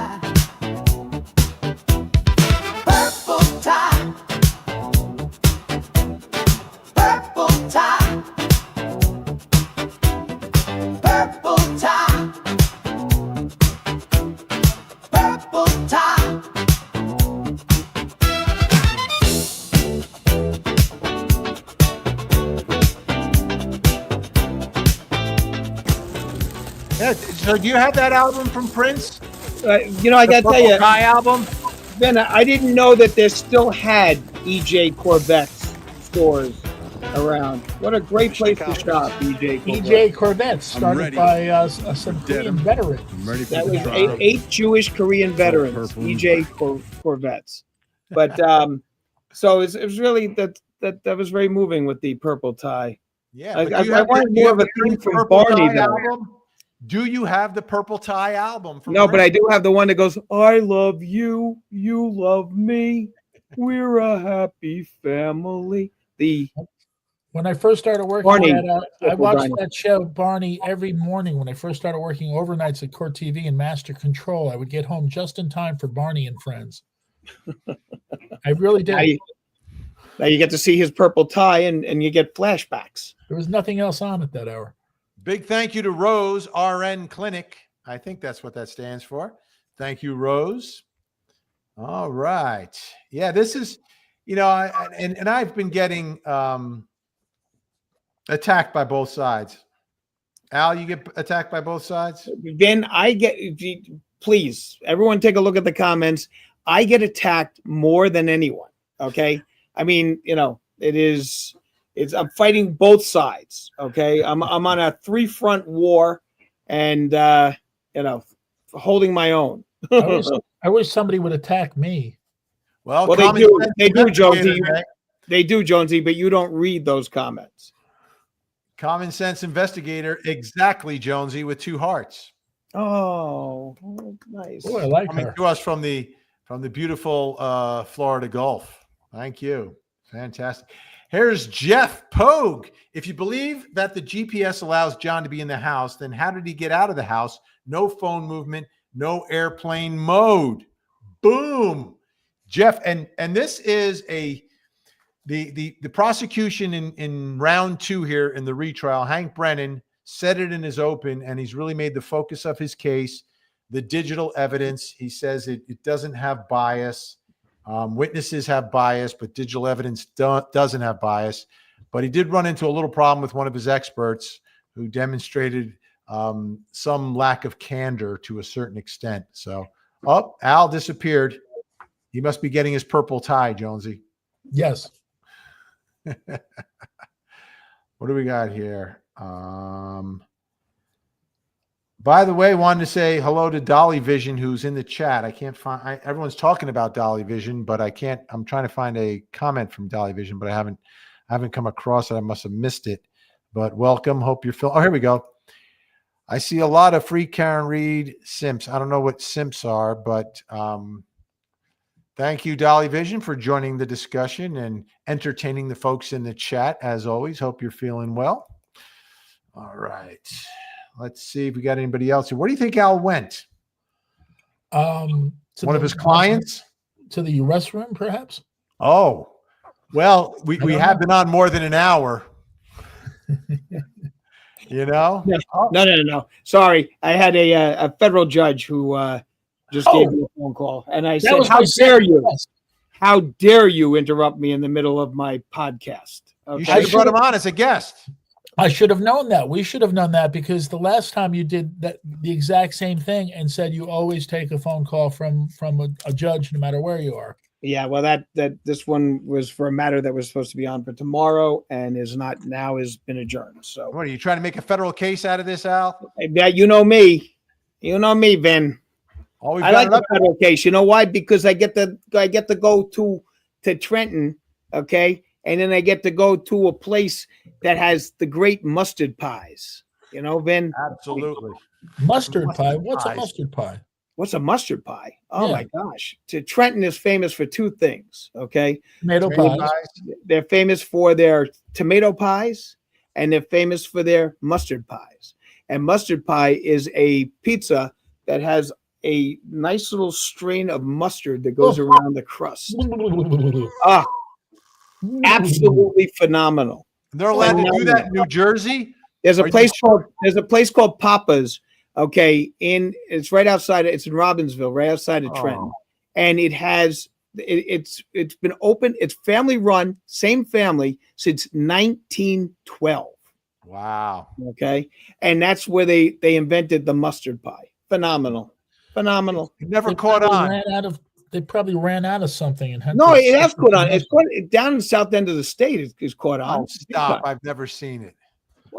Purple tie. Purple tie. Purple tie. Purple tie. Yeah, so do you have that album from Prince? You know, I got to tell you, Guy album? Ben, I didn't know that they still had EJ Corvettes stores around. What a great place to shop, EJ Corvettes. EJ Corvettes, started by some Korean veterans. That was eight Jewish Korean veterans, EJ Corvettes. But so it was really that was very moving with the purple tie. Yeah, I but do you have wanted do you more have of a the theme from Purple Barney, Tie though. album? Do you have the Purple Tie album? From No, but Prince? I do have the one that goes, I love you, you love me, we're a happy family. When I first started working Barney, I watched Barney. that show, Barney, every morning. When I first started working overnights at Court TV and Master Control, I would get home just in time for Barney and Friends. I really did. Now you get to see his purple tie and you get flashbacks. There was nothing else on at that hour. Big thank you to Rose RN Clinic. I think that's what that stands for. Thank you, Rose. All right. Yeah, this is, you know, I've been getting attacked by both sides. Al, you get attacked by both sides? Then please, everyone take a look at the comments. I get attacked more than anyone. Okay. I mean, you know, I'm fighting both sides. Okay. I'm on a 3-front war and, you know, holding my own. I wish somebody would attack me. Well, they do, Jonesy. They do, Jonesy, but you don't read those comments. Common sense investigator, exactly, Jonesy, with 2 hearts. Oh, nice. Oh, I like Coming her. to us from the beautiful Florida Gulf. Thank you. Fantastic. Here's Jeff Pogue. If you believe that the GPS allows John to be in the house, then how did he get out of the house? No phone movement, no airplane mode. Boom. Jeff, and this is the prosecution in round 2 here in the retrial. Hank Brennan said it in his open, and he's really made the focus of his case the digital evidence. He says it doesn't have bias. Witnesses have bias, but digital evidence doesn't have bias. But he did run into a little problem with one of his experts who demonstrated some lack of candor to a certain extent. So, Al disappeared. He must be getting his purple tie, Jonesy. Yes. What do we got here? By the way, wanted to say hello to Dolly Vision, who's in the chat. I can't find. Everyone's talking about Dolly Vision, but I can't. I'm trying to find a comment from Dolly Vision, but I haven't come across it. I must have missed it. But welcome. Hope you're feeling. Oh, here we go. I see a lot of free Karen Read simps. I don't know what simps are, but thank you, Dolly Vision, for joining the discussion and entertaining the folks in the chat. As always, hope you're feeling well. All right. Let's see if we got anybody else here. Where do you think Al went? One of his clients? To the arrest room, perhaps? Oh, well, we have been on more than an hour. You know? No. Sorry. I had a federal judge who just gave me a phone call. And I said, how dare you? How dare you interrupt me in the middle of my podcast? Okay? You should have brought him on as a guest. I should have known that. We should have known that, because the last time you did that, the exact same thing, and said you always take a phone call from a judge, no matter where you are. Yeah, well, that this one was for a matter that was supposed to be on for tomorrow and is not now, has been adjourned. So, what are you trying to make a federal case out of this, Al? Yeah, you know me, Vin. Oh, we've I got like it the up. federal case. You know why? Because I get to go to Trenton, okay, and then I get to go to a place that has the great mustard pies. You know, Vin. Absolutely. Mustard pie. Mustard What's a pies. mustard pie? What's a mustard pie? Oh Yeah. my gosh! Trenton is famous for two things. Okay, Tomato Tomato pies. pies. they're famous for their tomato pies, and they're famous for their mustard pies. And mustard pie is a pizza that has a nice little strain of mustard that goes around the crust. Ah, absolutely phenomenal. They're allowed to do that in New Jersey? There's a Are you place called Papa's. Okay, it's right outside. It's in Robbinsville, right outside of Trenton, and it's been open. It's family run, same family since 1912. Wow. Okay, and that's where they invented the mustard pie. Phenomenal. It never caught on. They probably ran out of something and had No, to- it has caught on. It's caught down in the south end of the state. It's caught on. Oh, stop. I've never seen it.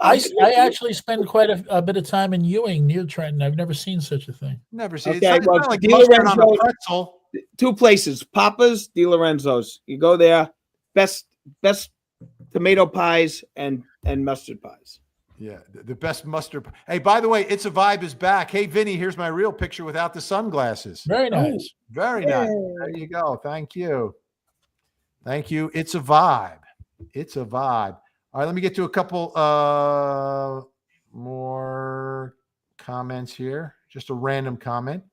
I actually spend quite a bit of time in Ewing near Trenton. I've never seen such a thing. Never seen it. Okay, It's well, not like Di mustard on a Lorenzo- pretzel. Two places, Papa's, Di Lorenzo's. You go there, best tomato pies and mustard pies. Yeah, the best mustard. Hey, by the way, It's a Vibe is back. Hey, Vinny, here's my real picture without the sunglasses. Very nice. Very nice. There you go. Thank you. Thank you. It's a vibe. It's a vibe. All right, let me get to a couple more comments here. Just a random comment.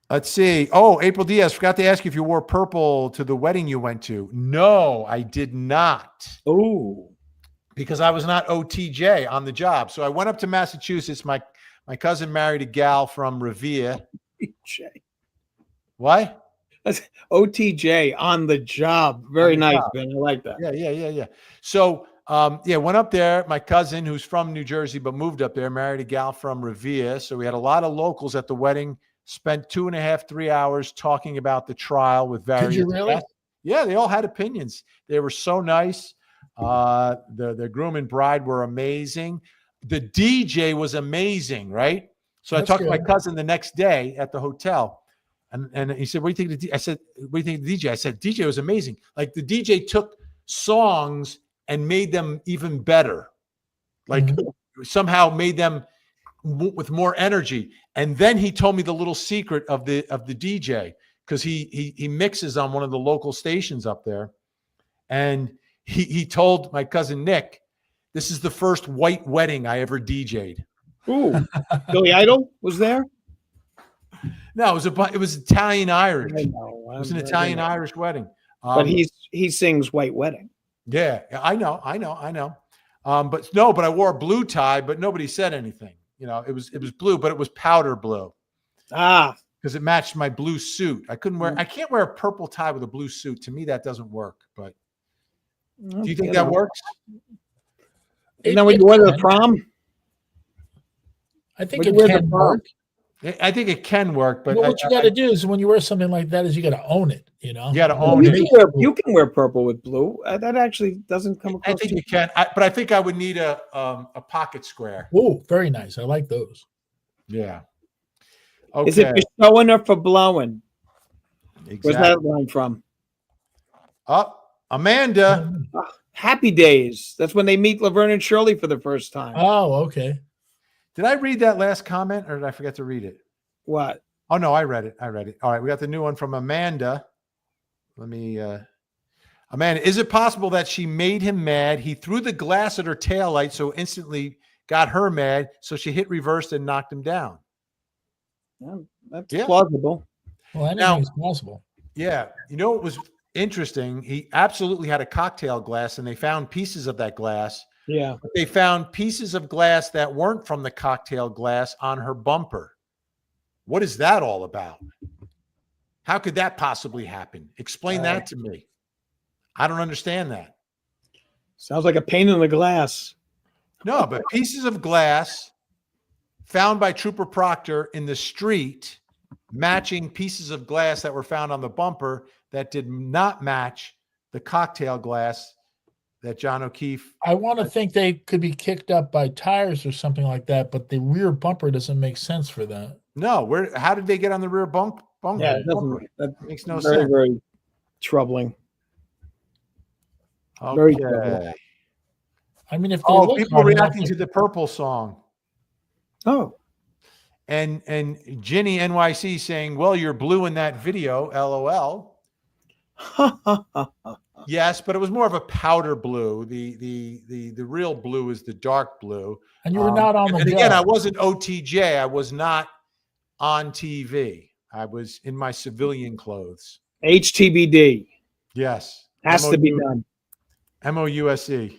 Let's see. Oh, April Diaz, forgot to ask you if you wore purple to the wedding you went to. No, I did not. Oh. Because I was not OTJ on the job. So I went up to Massachusetts. My cousin married a gal from Revere. OTJ. What? That's OTJ on the job. Very On the nice, job. Ben. I like that. Yeah. So, went up there. My cousin, who's from New Jersey but moved up there, married a gal from Revere. So we had a lot of locals at the wedding. Spent 2.5, 3 hours talking about the trial with various. Did you really? guests. Yeah, they all had opinions. They were so nice. The groom and bride were amazing. The DJ was amazing, right? So That's I talked to my good. cousin the next day at the hotel. And he said, "What do you think of the DJ?" I said, "What do you think of the DJ?" I said, "DJ was amazing. Like the DJ took songs and made them even better. Like somehow made them with more energy." And then he told me the little secret of the DJ, because he mixes on one of the local stations up there. And he told my cousin Nick, "This is the first white wedding I ever DJ'd." Ooh. Billy Idol was there? No, it was Italian Irish. I know. It was an Italian Irish wedding. But he sings White Wedding. Yeah, I know. But I wore a blue tie, but nobody said anything. You know, it was blue, but it was powder blue. Ah, because it matched my blue suit. I can't wear a purple tie with a blue suit. To me, that doesn't work. But do you think that works? You know when you went to the prom? I think it can work. I think it can work, but Well, what you got to do is when you wear something like that, is you got to own it. You know, you got to own it. You can wear purple with blue. That actually doesn't come across. I think you can, but I think I would need a pocket square. Oh, very nice. I like those. Yeah. Okay. Is it for showing or for blowing? Exactly. Where's that line from? Amanda. Happy Days. That's when they meet Laverne and Shirley for the first time. Oh, okay. Did I read that last comment or did I forget to read it? What? Oh, no, I read it. All right. We got the new one from Amanda. Let me, Amanda, is it possible that she made him mad? He threw the glass at her taillight, so instantly got her mad. So she hit reverse and knocked him down. Well, that's plausible. Well, anything is possible. Yeah. You know what was interesting? He absolutely had a cocktail glass and they found pieces of that glass. Yeah. But they found pieces of glass that weren't from the cocktail glass on her bumper. What is that all about? How could that possibly happen? Explain that to me. I don't understand that. Sounds like a pain in the glass. No, but pieces of glass found by Trooper Proctor in the street, matching pieces of glass that were found on the bumper that did not match the cocktail glass that John O'Keefe. I want to think they could be kicked up by tires or something like that, but the rear bumper doesn't make sense for that. No, how did they get on the rear bunk? Yeah, that makes no very, sense. very troubling. Okay. Very troubling. I mean, if they people reacting to the Purple song. Oh. And Ginny NYC saying, "Well, you're blue in that video, LOL." Yes, but it was more of a powder blue. The real blue is the dark blue. And you were not on the And job. again, I wasn't OTJ. I was not on TV. I was in my civilian clothes. HTBD. Yes. Has to be done. MOUSE.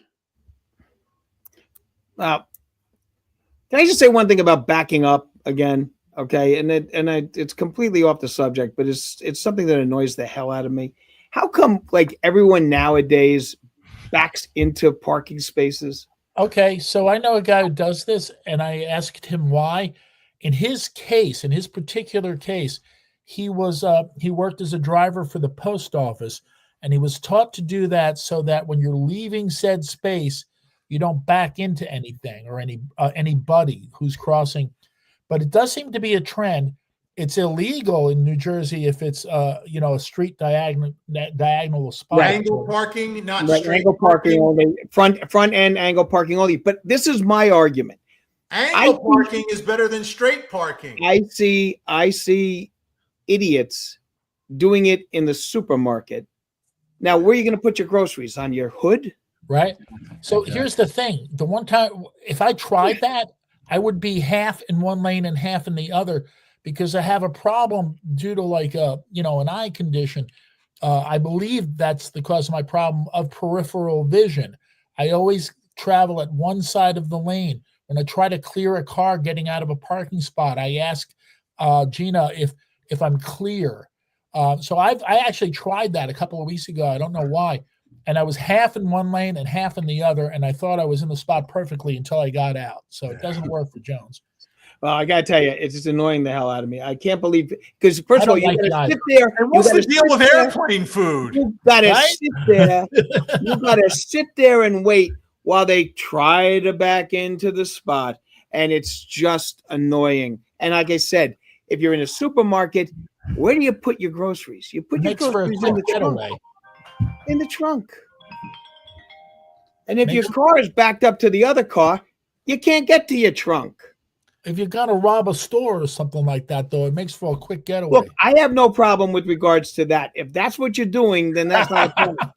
Can I just say one thing about backing up again? Okay, it's completely off the subject, but it's something that annoys the hell out of me. How come like everyone nowadays backs into parking spaces? Okay, so I know a guy who does this, and I asked him why. In his particular case, he worked as a driver for the post office, and he was taught to do that so that when you're leaving said space, you don't back into anything or anybody who's crossing. But it does seem to be a trend. It's illegal in New Jersey if it's a street diagonal spot. Angle parking, not right, straight angle parking only. Front end angle parking only. But this is my argument. Angle parking is better than straight parking. I see idiots doing it in the supermarket. Now, where are you going to put your groceries? On your hood? Right. So here's the thing. The one time, if I tried that, I would be half in one lane and half in the other, because I have a problem due to an eye condition. I believe that's the cause of my problem of peripheral vision. I always travel at one side of the lane. When I try to clear a car getting out of a parking spot, I ask Gina if I'm clear. So I actually tried that a couple of weeks ago. I don't know why. And I was half in one lane and half in the other, and I thought I was in the spot perfectly until I got out. So it doesn't work for Jones. Well, I gotta tell you, it's just annoying the hell out of me. I can't believe because first of all, you gotta sit there. And what's the deal with airplane food? You gotta sit there. You gotta sit there and wait while they try to back into the spot, and it's just annoying. And like I said, if you're in a supermarket, where do you put your groceries? You put your groceries in the trunk. In the trunk. And if your car is backed up to the other car, you can't get to your trunk. If you're going to rob a store or something like that, though, it makes for a quick getaway. Look, I have no problem with regards to that. If that's what you're doing, then that's not a problem.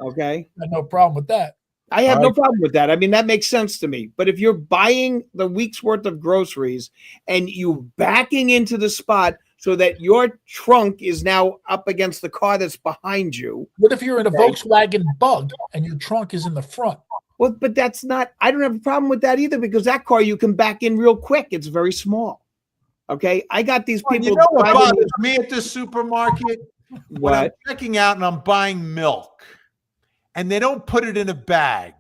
Okay? I have no problem with that. I have no problem with that. I mean, that makes sense to me. But if you're buying the week's worth of groceries and you backing into the spot so that your trunk is now up against the car that's behind you. What if you're in a Volkswagen Bug and your trunk is in the front? Well, but that's not, I don't have a problem with that either, because that car you can back in real quick. It's very small. Okay. I got these people. You know what bothers me at the supermarket? When I'm checking out and I'm buying milk and they don't put it in a bag.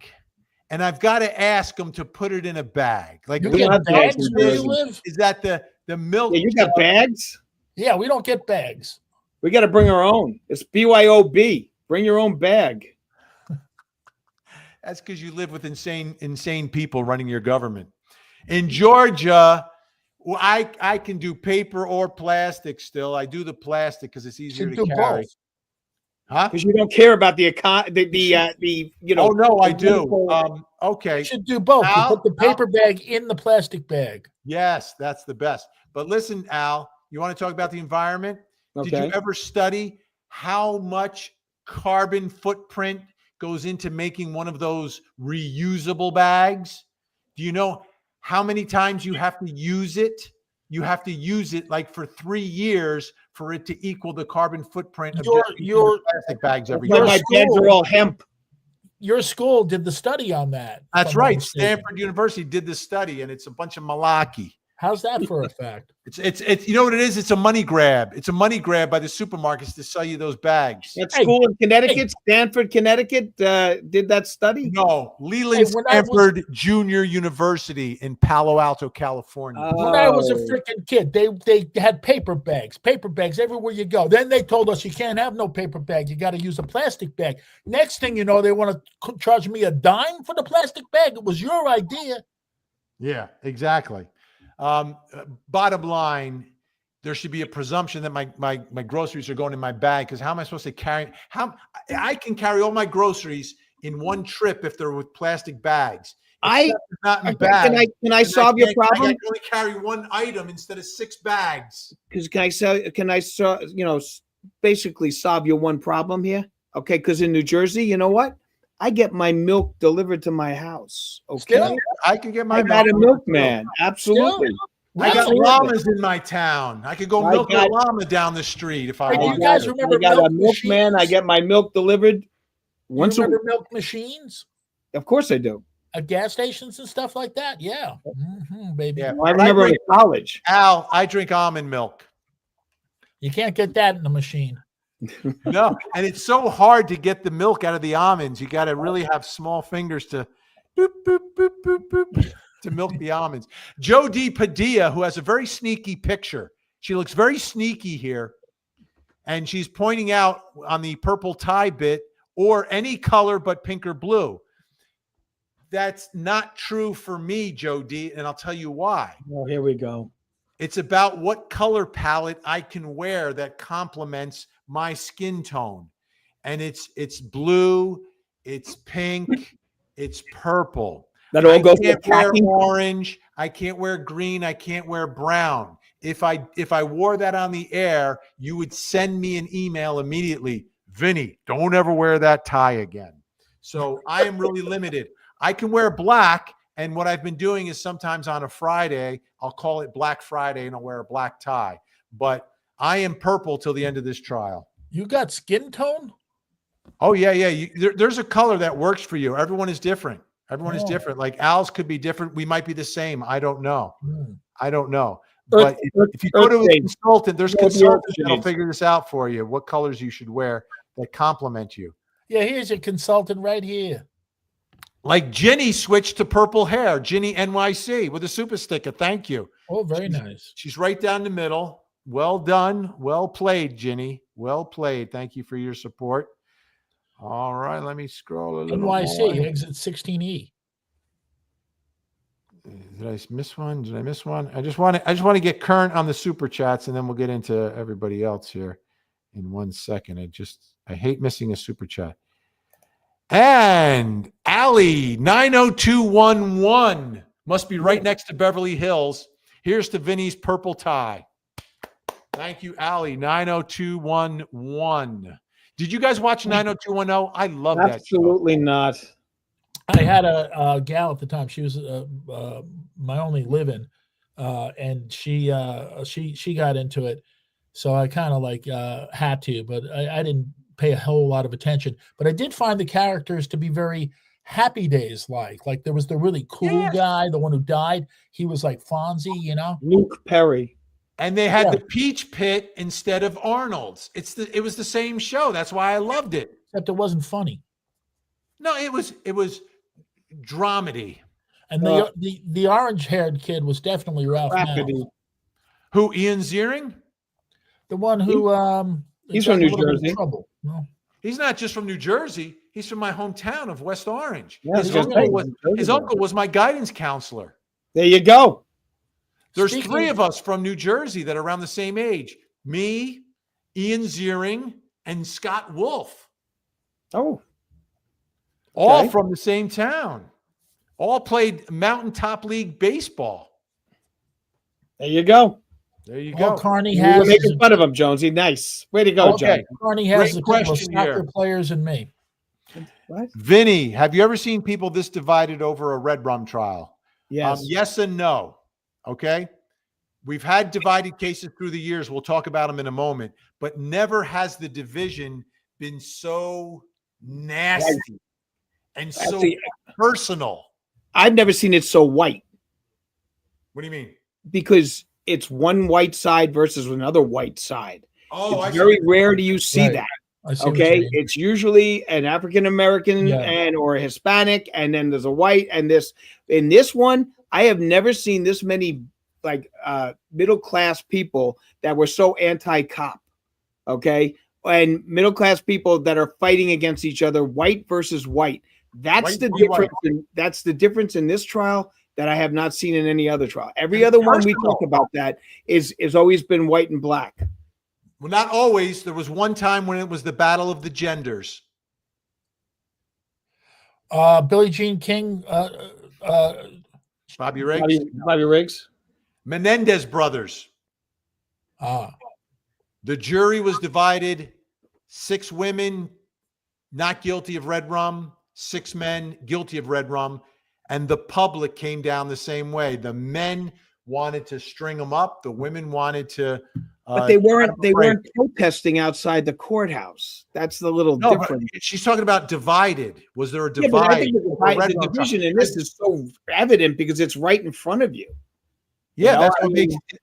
And I've got to ask them to put it in a bag. Like, you get bags where you live? Is that the milk? Yeah, you got bags? Yeah, we don't get bags. We got to bring our own. It's BYOB. Bring your own bag. That's because you live with insane people running your government. In Georgia, I can do paper or plastic still. I do the plastic because it's easier to carry. Both. Huh? Because you don't care about the Oh no, I do. Okay. You should do both. You put the paper bag in the plastic bag. Yes, that's the best. But listen, Al, you want to talk about the environment? Okay. Did you ever study how much carbon footprint goes into making one of those reusable bags? Do you know how many times you have to use it? You have to use it like for 3 years for it to equal the carbon footprint of your plastic bags every year. My bags are all hemp. Your school did the study on that. That's right. Stanford University did the study, and it's a bunch of malarkey. How's that for a fact? It's you know what it is? It's a money grab. It's a money grab by the supermarkets to sell you those bags. That school in Connecticut, Stanford, Connecticut, did that study? No, Leland Stanford Junior University in Palo Alto, California. When I was a freaking kid, they had paper bags everywhere you go. Then they told us you can't have no paper bag. You got to use a plastic bag. Next thing you know, they want to charge me a dime for the plastic bag. It was your idea. Yeah, exactly. Bottom line, there should be a presumption that my groceries are going in my bag, because how am I supposed to carry? How I can carry all my groceries in one trip if they're with plastic bags. Not in bags. Can I solve your problem? I can only carry one item instead of 6 bags. Because can I basically solve your one problem here? Okay, because in New Jersey, you know what? I get my milk delivered to my house. Okay, Still, I can get my. I got a milkman. Absolutely. I got llamas in my town. I could go milk a llama down the street if I want. You guys remember I got a milkman. I get my milk delivered once a week. Remember milk machines? Of course I do. At gas stations and stuff like that. Yeah, baby. Yeah. Well, I remember in college. Al, I drink almond milk. You can't get that in the machine. No, and it's so hard to get the milk out of the almonds. You got to really have small fingers to boop, boop, boop, boop, boop, to milk the almonds. Joe D. Padilla, who has a very sneaky picture. She looks very sneaky here. And she's pointing out on the purple tie bit, or any color but pink or blue. That's not true for me, Joe D. And I'll tell you why. Oh, here we go. It's about what color palette I can wear that complements my skin tone. And it's blue, it's pink, it's purple. That all goes I can't wear orange, I can't wear green, I can't wear brown. If I wore that on the air, you would send me an email immediately. Vinny, don't ever wear that tie again. So I am really limited. I can wear black. And what I've been doing is sometimes on a Friday, I'll call it Black Friday and I'll wear a black tie. But I am purple till the end of this trial. You got skin tone? Oh, yeah. There's a color that works for you. Everyone is different. Everyone is different. Like Al's could be different. We might be the same. I don't know. I don't know. But if you go to a consultant, there's consultants that'll figure this out for you, what colors you should wear that complement you. Yeah, here's your consultant right here. Like Ginny switched to purple hair, Ginny NYC with a super sticker. Thank you. Oh, very nice. She's right down the middle. Well done. Well played, Ginny. Well played. Thank you for your support. All right, let me scroll a little NYC, more. exit 16E. Did I miss one? Did I miss one? I just want to get current on the super chats, and then we'll get into everybody else here in 1 second. I hate missing a super chat. And Allie 90211 must be right next to Beverly Hills. Here's to Vinny's purple tie. Thank you, Allie 90211. Did you guys watch 90210? I love that show. Absolutely not. I had a gal at the time. She was my only live-in, and she got into it. So I kind of had to, but I didn't pay a whole lot of attention. But I did find the characters to be very Happy Days like. Like there was the really cool guy, the one who died. He was like Fonzie, you know? Luke Perry. And they had the Peach Pit instead of Arnold's. It was the same show. That's why I loved it. Except it wasn't funny. No, it was dramedy. And the orange-haired kid was definitely Ralph Malph. Who, Ian Ziering? The one who he's from New Jersey. No. He's not just from New Jersey. He's from my hometown of West Orange. Yeah, his uncle was my guidance counselor. There you go. There's 3 of us from New Jersey that are around the same age. Me, Ian Ziering, and Scott Wolf. Oh. All from the same town. All played Mountaintop League baseball. There you go. There you go. Carney You has were making fun of him, Jonesy. Nice. Way to go, Jonesy. Carney has the question soccer players and me. What? Vinny, have you ever seen people this divided over a red rum trial? Yes. Yes and no. Okay. We've had divided cases through the years. We'll talk about them in a moment, but never has the division been so nasty and so personal. I've never seen it so white. What do you mean? because it's one white side versus another white side. Oh, it's very rare do you see Right. that. I see what you Okay, mean. it's usually an African American Yeah. and or a Hispanic, and then there's a white. And this in this one, I have never seen this many like middle class people that were so anti-cop. Okay, and middle class people that are fighting against each other, white versus white. That's White the v. white. difference. That's the difference in this trial that I have not seen in any other trial. Every other one we talk about that is always been white and black. Well, not always. There was one time when it was the battle of the genders. Billie Jean King, Bobby Riggs, Bobby Riggs, Menendez brothers. The jury was divided: 6 women not guilty of red rum, 6 men guilty of red rum, and the public came down the same way. The men wanted to string them up. The women wanted to. But they weren't protesting outside the courthouse. That's the little difference. She's talking about divided. Was there a divide? Yeah, but I think the division in this is so evident because it's right in front of you. Yeah,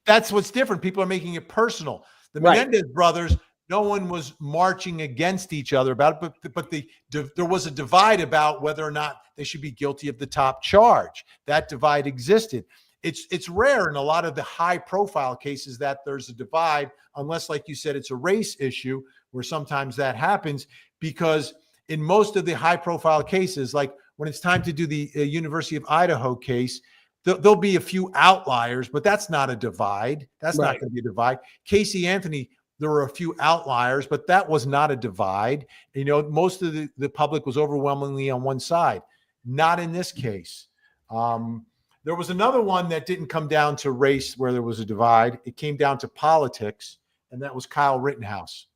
that's what's different. People are making it personal. The Menendez brothers, no one was marching against each other about it, but there was a divide about whether or not they should be guilty of the top charge. That divide existed. It's rare in a lot of the high-profile cases that there's a divide, unless, like you said, it's a race issue where sometimes that happens, because in most of the high-profile cases, like when it's time to do the University of Idaho case, there'll be a few outliers, but that's not a divide. That's not going to be a divide. Casey Anthony, there were a few outliers, but that was not a divide. You know, most of the public was overwhelmingly on one side. Not in this case. There was another one that didn't come down to race where there was a divide. It came down to politics, and that was Kyle Rittenhouse.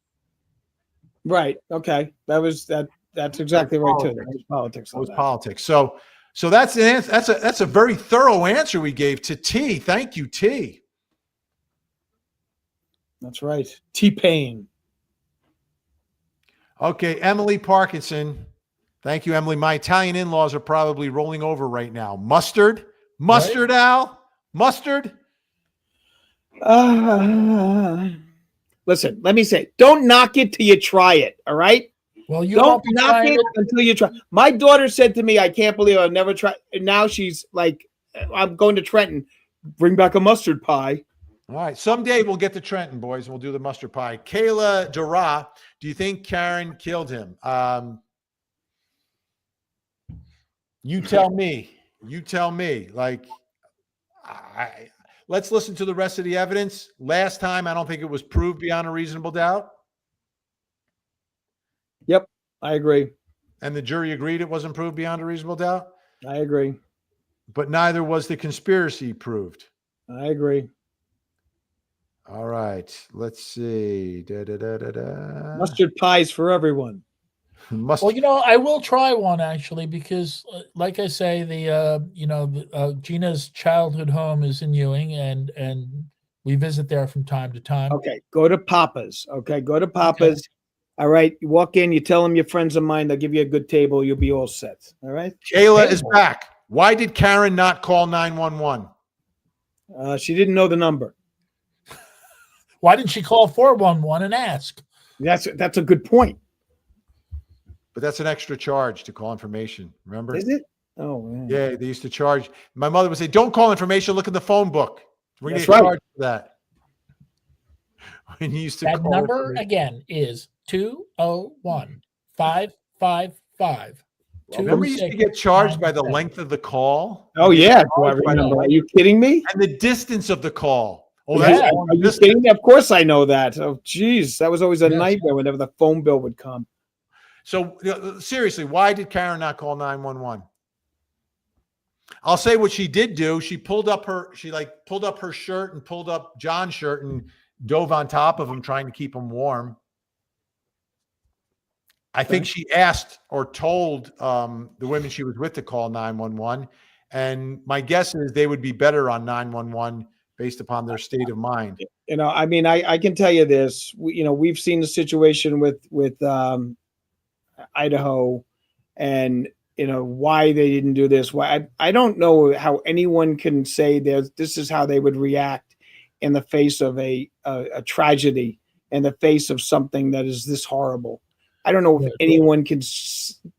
Right. Okay. That's exactly right too. That was politics. It was politics. So that's an answer. That's a very thorough answer we gave to T. Thank you, T. That's right. T-Pain. Okay, Emily Parkinson. Thank you, Emily. My Italian in-laws are probably rolling over right now. Mustard, right? Al, mustard. Listen, let me say, don't knock it till you try it. All right. Well, you don't knock it until you try. My daughter said to me, "I can't believe I've never tried." And now she's like, "I'm going to Trenton. Bring back a mustard pie." All right. Someday we'll get to Trenton, boys, and we'll do the mustard pie. Kayla Dura, do you think Karen killed him? You tell me. You tell me. Like, let's listen to the rest of the evidence. Last time, I don't think it was proved beyond a reasonable doubt. Yep, I agree. And the jury agreed it wasn't proved beyond a reasonable doubt? I agree. But neither was the conspiracy proved. I agree. All right. Let's see. Mustard pies for everyone. Well, you know, I will try one actually, because like I say, Gina's childhood home is in Ewing, and we visit there from time to time. Okay. Go to Papa's. Okay. Go to Papa's. Okay. All right. You walk in, you tell them you're friends of mine. They'll give you a good table. You'll be all set. All right. Kayla is back. Why did Karen not call 911? She didn't know the number. Why didn't she call 411 and ask? That's a good point. But that's an extra charge to call information. Remember? Is it? Oh, man. Yeah, they used to charge. My mother would say, "Don't call information. Look in the phone book." We're going to right. charge for that. When you used to that call number again is 201-555. Remember, you used to get charged by the length of the call. Oh yeah, I remember. Are you kidding me? And the distance of the call. Oh, yeah. Are you kidding me? Of course I know that. Oh, geez, that was always a nightmare whenever the phone bill would come. So seriously, why did Karen not call 911? I'll say what she did do. She pulled up her shirt and pulled up John's shirt and dove on top of him, trying to keep him warm. I think she asked or told the women she was with to call 911. And my guess is they would be better on 911 based upon their state of mind. You know, I mean, I can tell you this, we've seen the situation with Idaho, and why they didn't do this. Why I don't know how anyone can say that this is how they would react in the face of a tragedy, in the face of something that is this horrible. I don't know if anyone can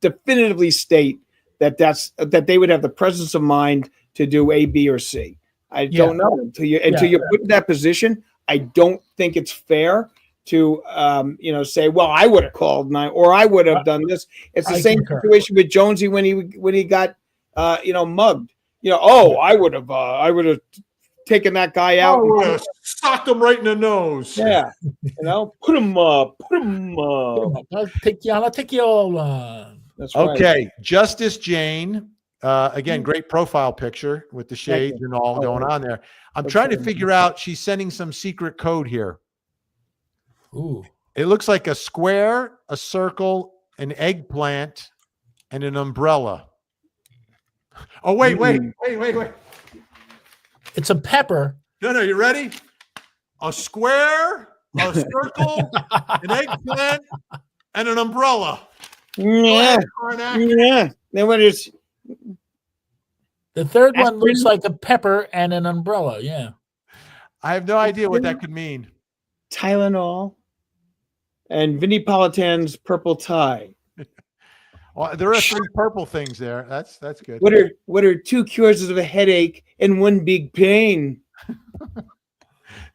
definitively state that they would have the presence of mind to do A, B, or C. I don't know until you're put in that position. I don't think it's fair to say, well, I would have called or I would have done this. It's the same situation with Jonesey when he got mugged. I would have taken that guy out. And socked him right in the nose. Yeah, put him up. I'll take you all on. That's right. Okay, Justice Jane. Again, great profile picture with the shades and all going on there. I'm trying to figure out. She's sending some secret code here. Ooh. It looks like a square, a circle, an eggplant, and an umbrella. Oh, wait. It's a pepper. No, you ready? A square, a circle, an eggplant, and an umbrella. Yeah. Then what is the third one? Looks like a pepper and an umbrella. Yeah. I have no idea what that could mean. Tylenol and Vinnie Politan's purple tie. Well, there are 3 purple things there. That's good. What are 2 cures of a headache and 1 big pain?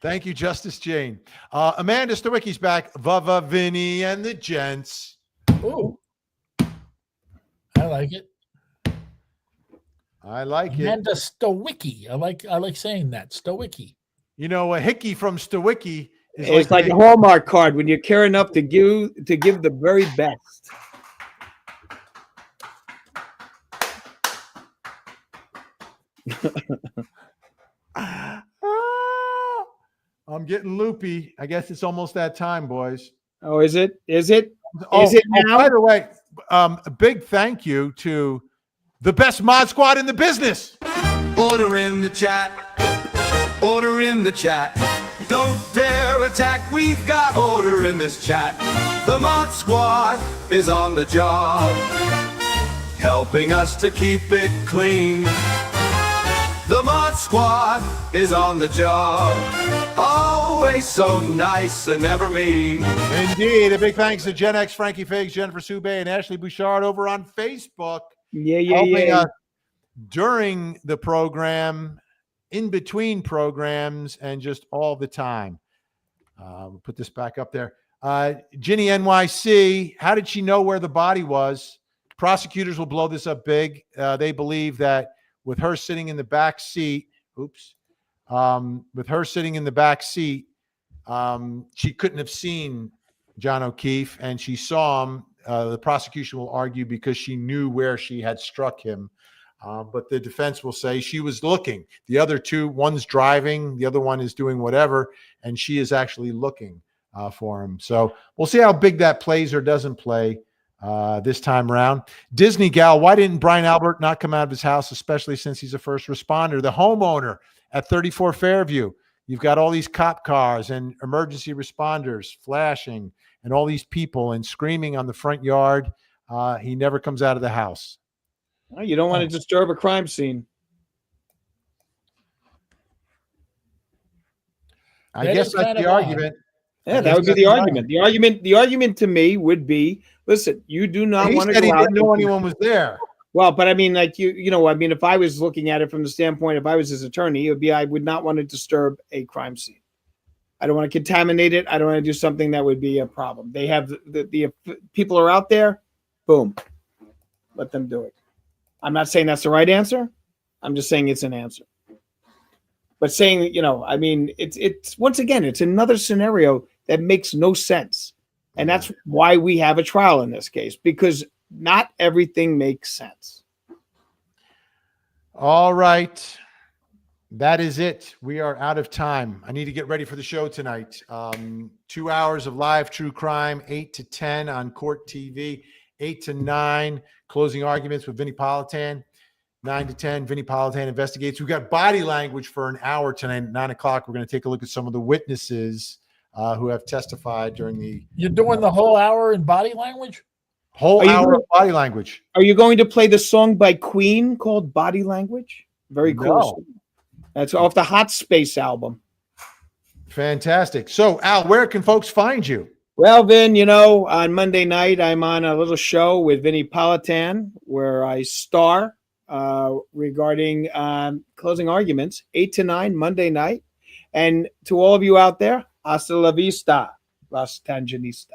Thank you, Justice Jane. Amanda Stowicki's back. Vava, Vinnie, and the gents. Ooh. I like it. Amanda Stowicki. I like saying that. Stowicki. A hickey from Stowicki is it's like a Hallmark card when you care enough to give the very best. I'm getting loopy. I guess it's almost that time, boys. Oh, is it? Is it now? By the way, a big thank you to the best mod squad in the business. Order in the chat. Order in the chat. Don't dare attack. We've got order in this chat. The mod squad is on the job, helping us to keep it clean. The mod squad is on the job, always so nice and never mean. Indeed. A big thanks to Gen X, Frankie Figs, Jennifer Soubet, and Ashley Bouchard over on Facebook. Helping us during the program, in between programs, and just all the time. We'll put this back up there. Ginny NYC, how did she know where the body was? Prosecutors will blow this up big. They believe that with her sitting in the back seat, she couldn't have seen John O'Keefe, and she saw him. The prosecution will argue because she knew where she had struck him. But the defense will say she was looking. The other 2, one's driving, the other one is doing whatever, and she is actually looking for him. So we'll see how big that plays or doesn't play this time around. Disney gal, why didn't Brian Albert not come out of his house, especially since he's a first responder? The homeowner at 34 Fairview. You've got all these cop cars and emergency responders flashing and all these people and screaming on the front yard. He never comes out of the house. Well, you don't want to disturb a crime scene. I guess that's the argument. Yeah, that would be the argument. The argument to me would be, listen, you do not want to go out. He didn't know anyone was there. Well, but I mean, like if I was looking at it from the standpoint, if I was his attorney, it would be, I would not want to disturb a crime scene. I don't want to contaminate it. I don't want to do something that would be a problem. They have the people are out there. Boom. Let them do it. I'm not saying that's the right answer. I'm just saying it's an answer. But saying, it's once again, it's another scenario that makes no sense. And that's why we have a trial in this case, because not everything makes sense. All right. That is it. We are out of time. I need to get ready for the show tonight. 2 hours of live true crime, 8 to 10 on Court TV, 8 to 9, closing arguments with Vinnie Politan, 9 to 10, Vinnie Politan investigates. We've got body language for an hour tonight at 9 o'clock. We're going to take a look at some of the witnesses who have testified during the... You're doing the whole hour in body language? Whole hour of body language. Are you going to play the song by Queen called Body Language? Very cool. No. That's off the Hot Space album. Fantastic. So, Al, where can folks find you? Well, Vin, on Monday night, I'm on a little show with Vinnie Politan where I star regarding closing arguments, 8 to 9 Monday night. And to all of you out there, hasta la vista, Los Tanginistas.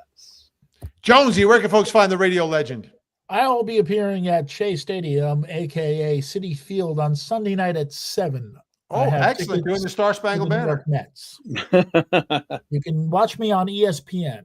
Jonesy, where can folks find the radio legend? I'll be appearing at Shea Stadium, aka Citi Field, on Sunday night at 7. Oh, excellent. Doing the Star Spangled Banner. Mets. You can watch me on ESPN.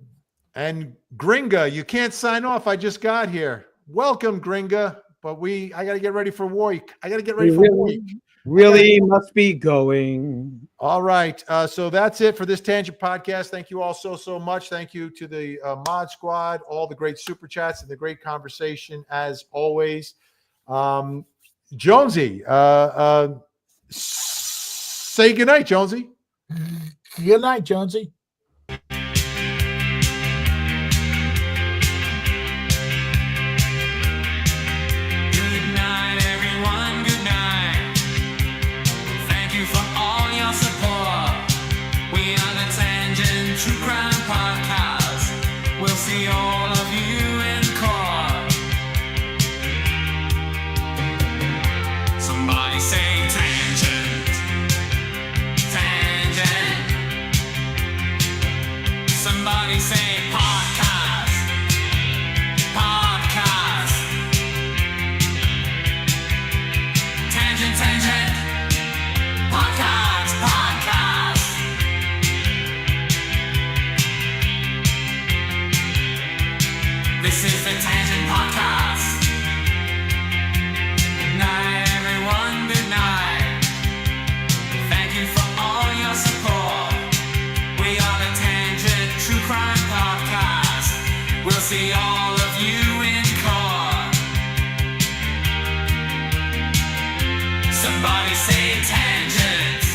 And Gringa, you can't sign off. I just got here. Welcome, Gringa. But I got to get ready for week. I got to get ready for week. Really must be going. All right. So that's it for this Tangent podcast. Thank you all so much. Thank you to the Mod Squad, all the great super chats and the great conversation as always. Jonesy, say goodnight, Jonesy. Good night, Jonesy. See all of you in court. Somebody say tangent, tangent. Somebody say podcast, podcast. Tangent, tangent. Podcast, podcast. This is the Tangent Podcast. Good night, everyone. Good night. Thank you for all your support. We are the Tangent True Crime Podcast. We'll see all of you in court. Somebody say tangent.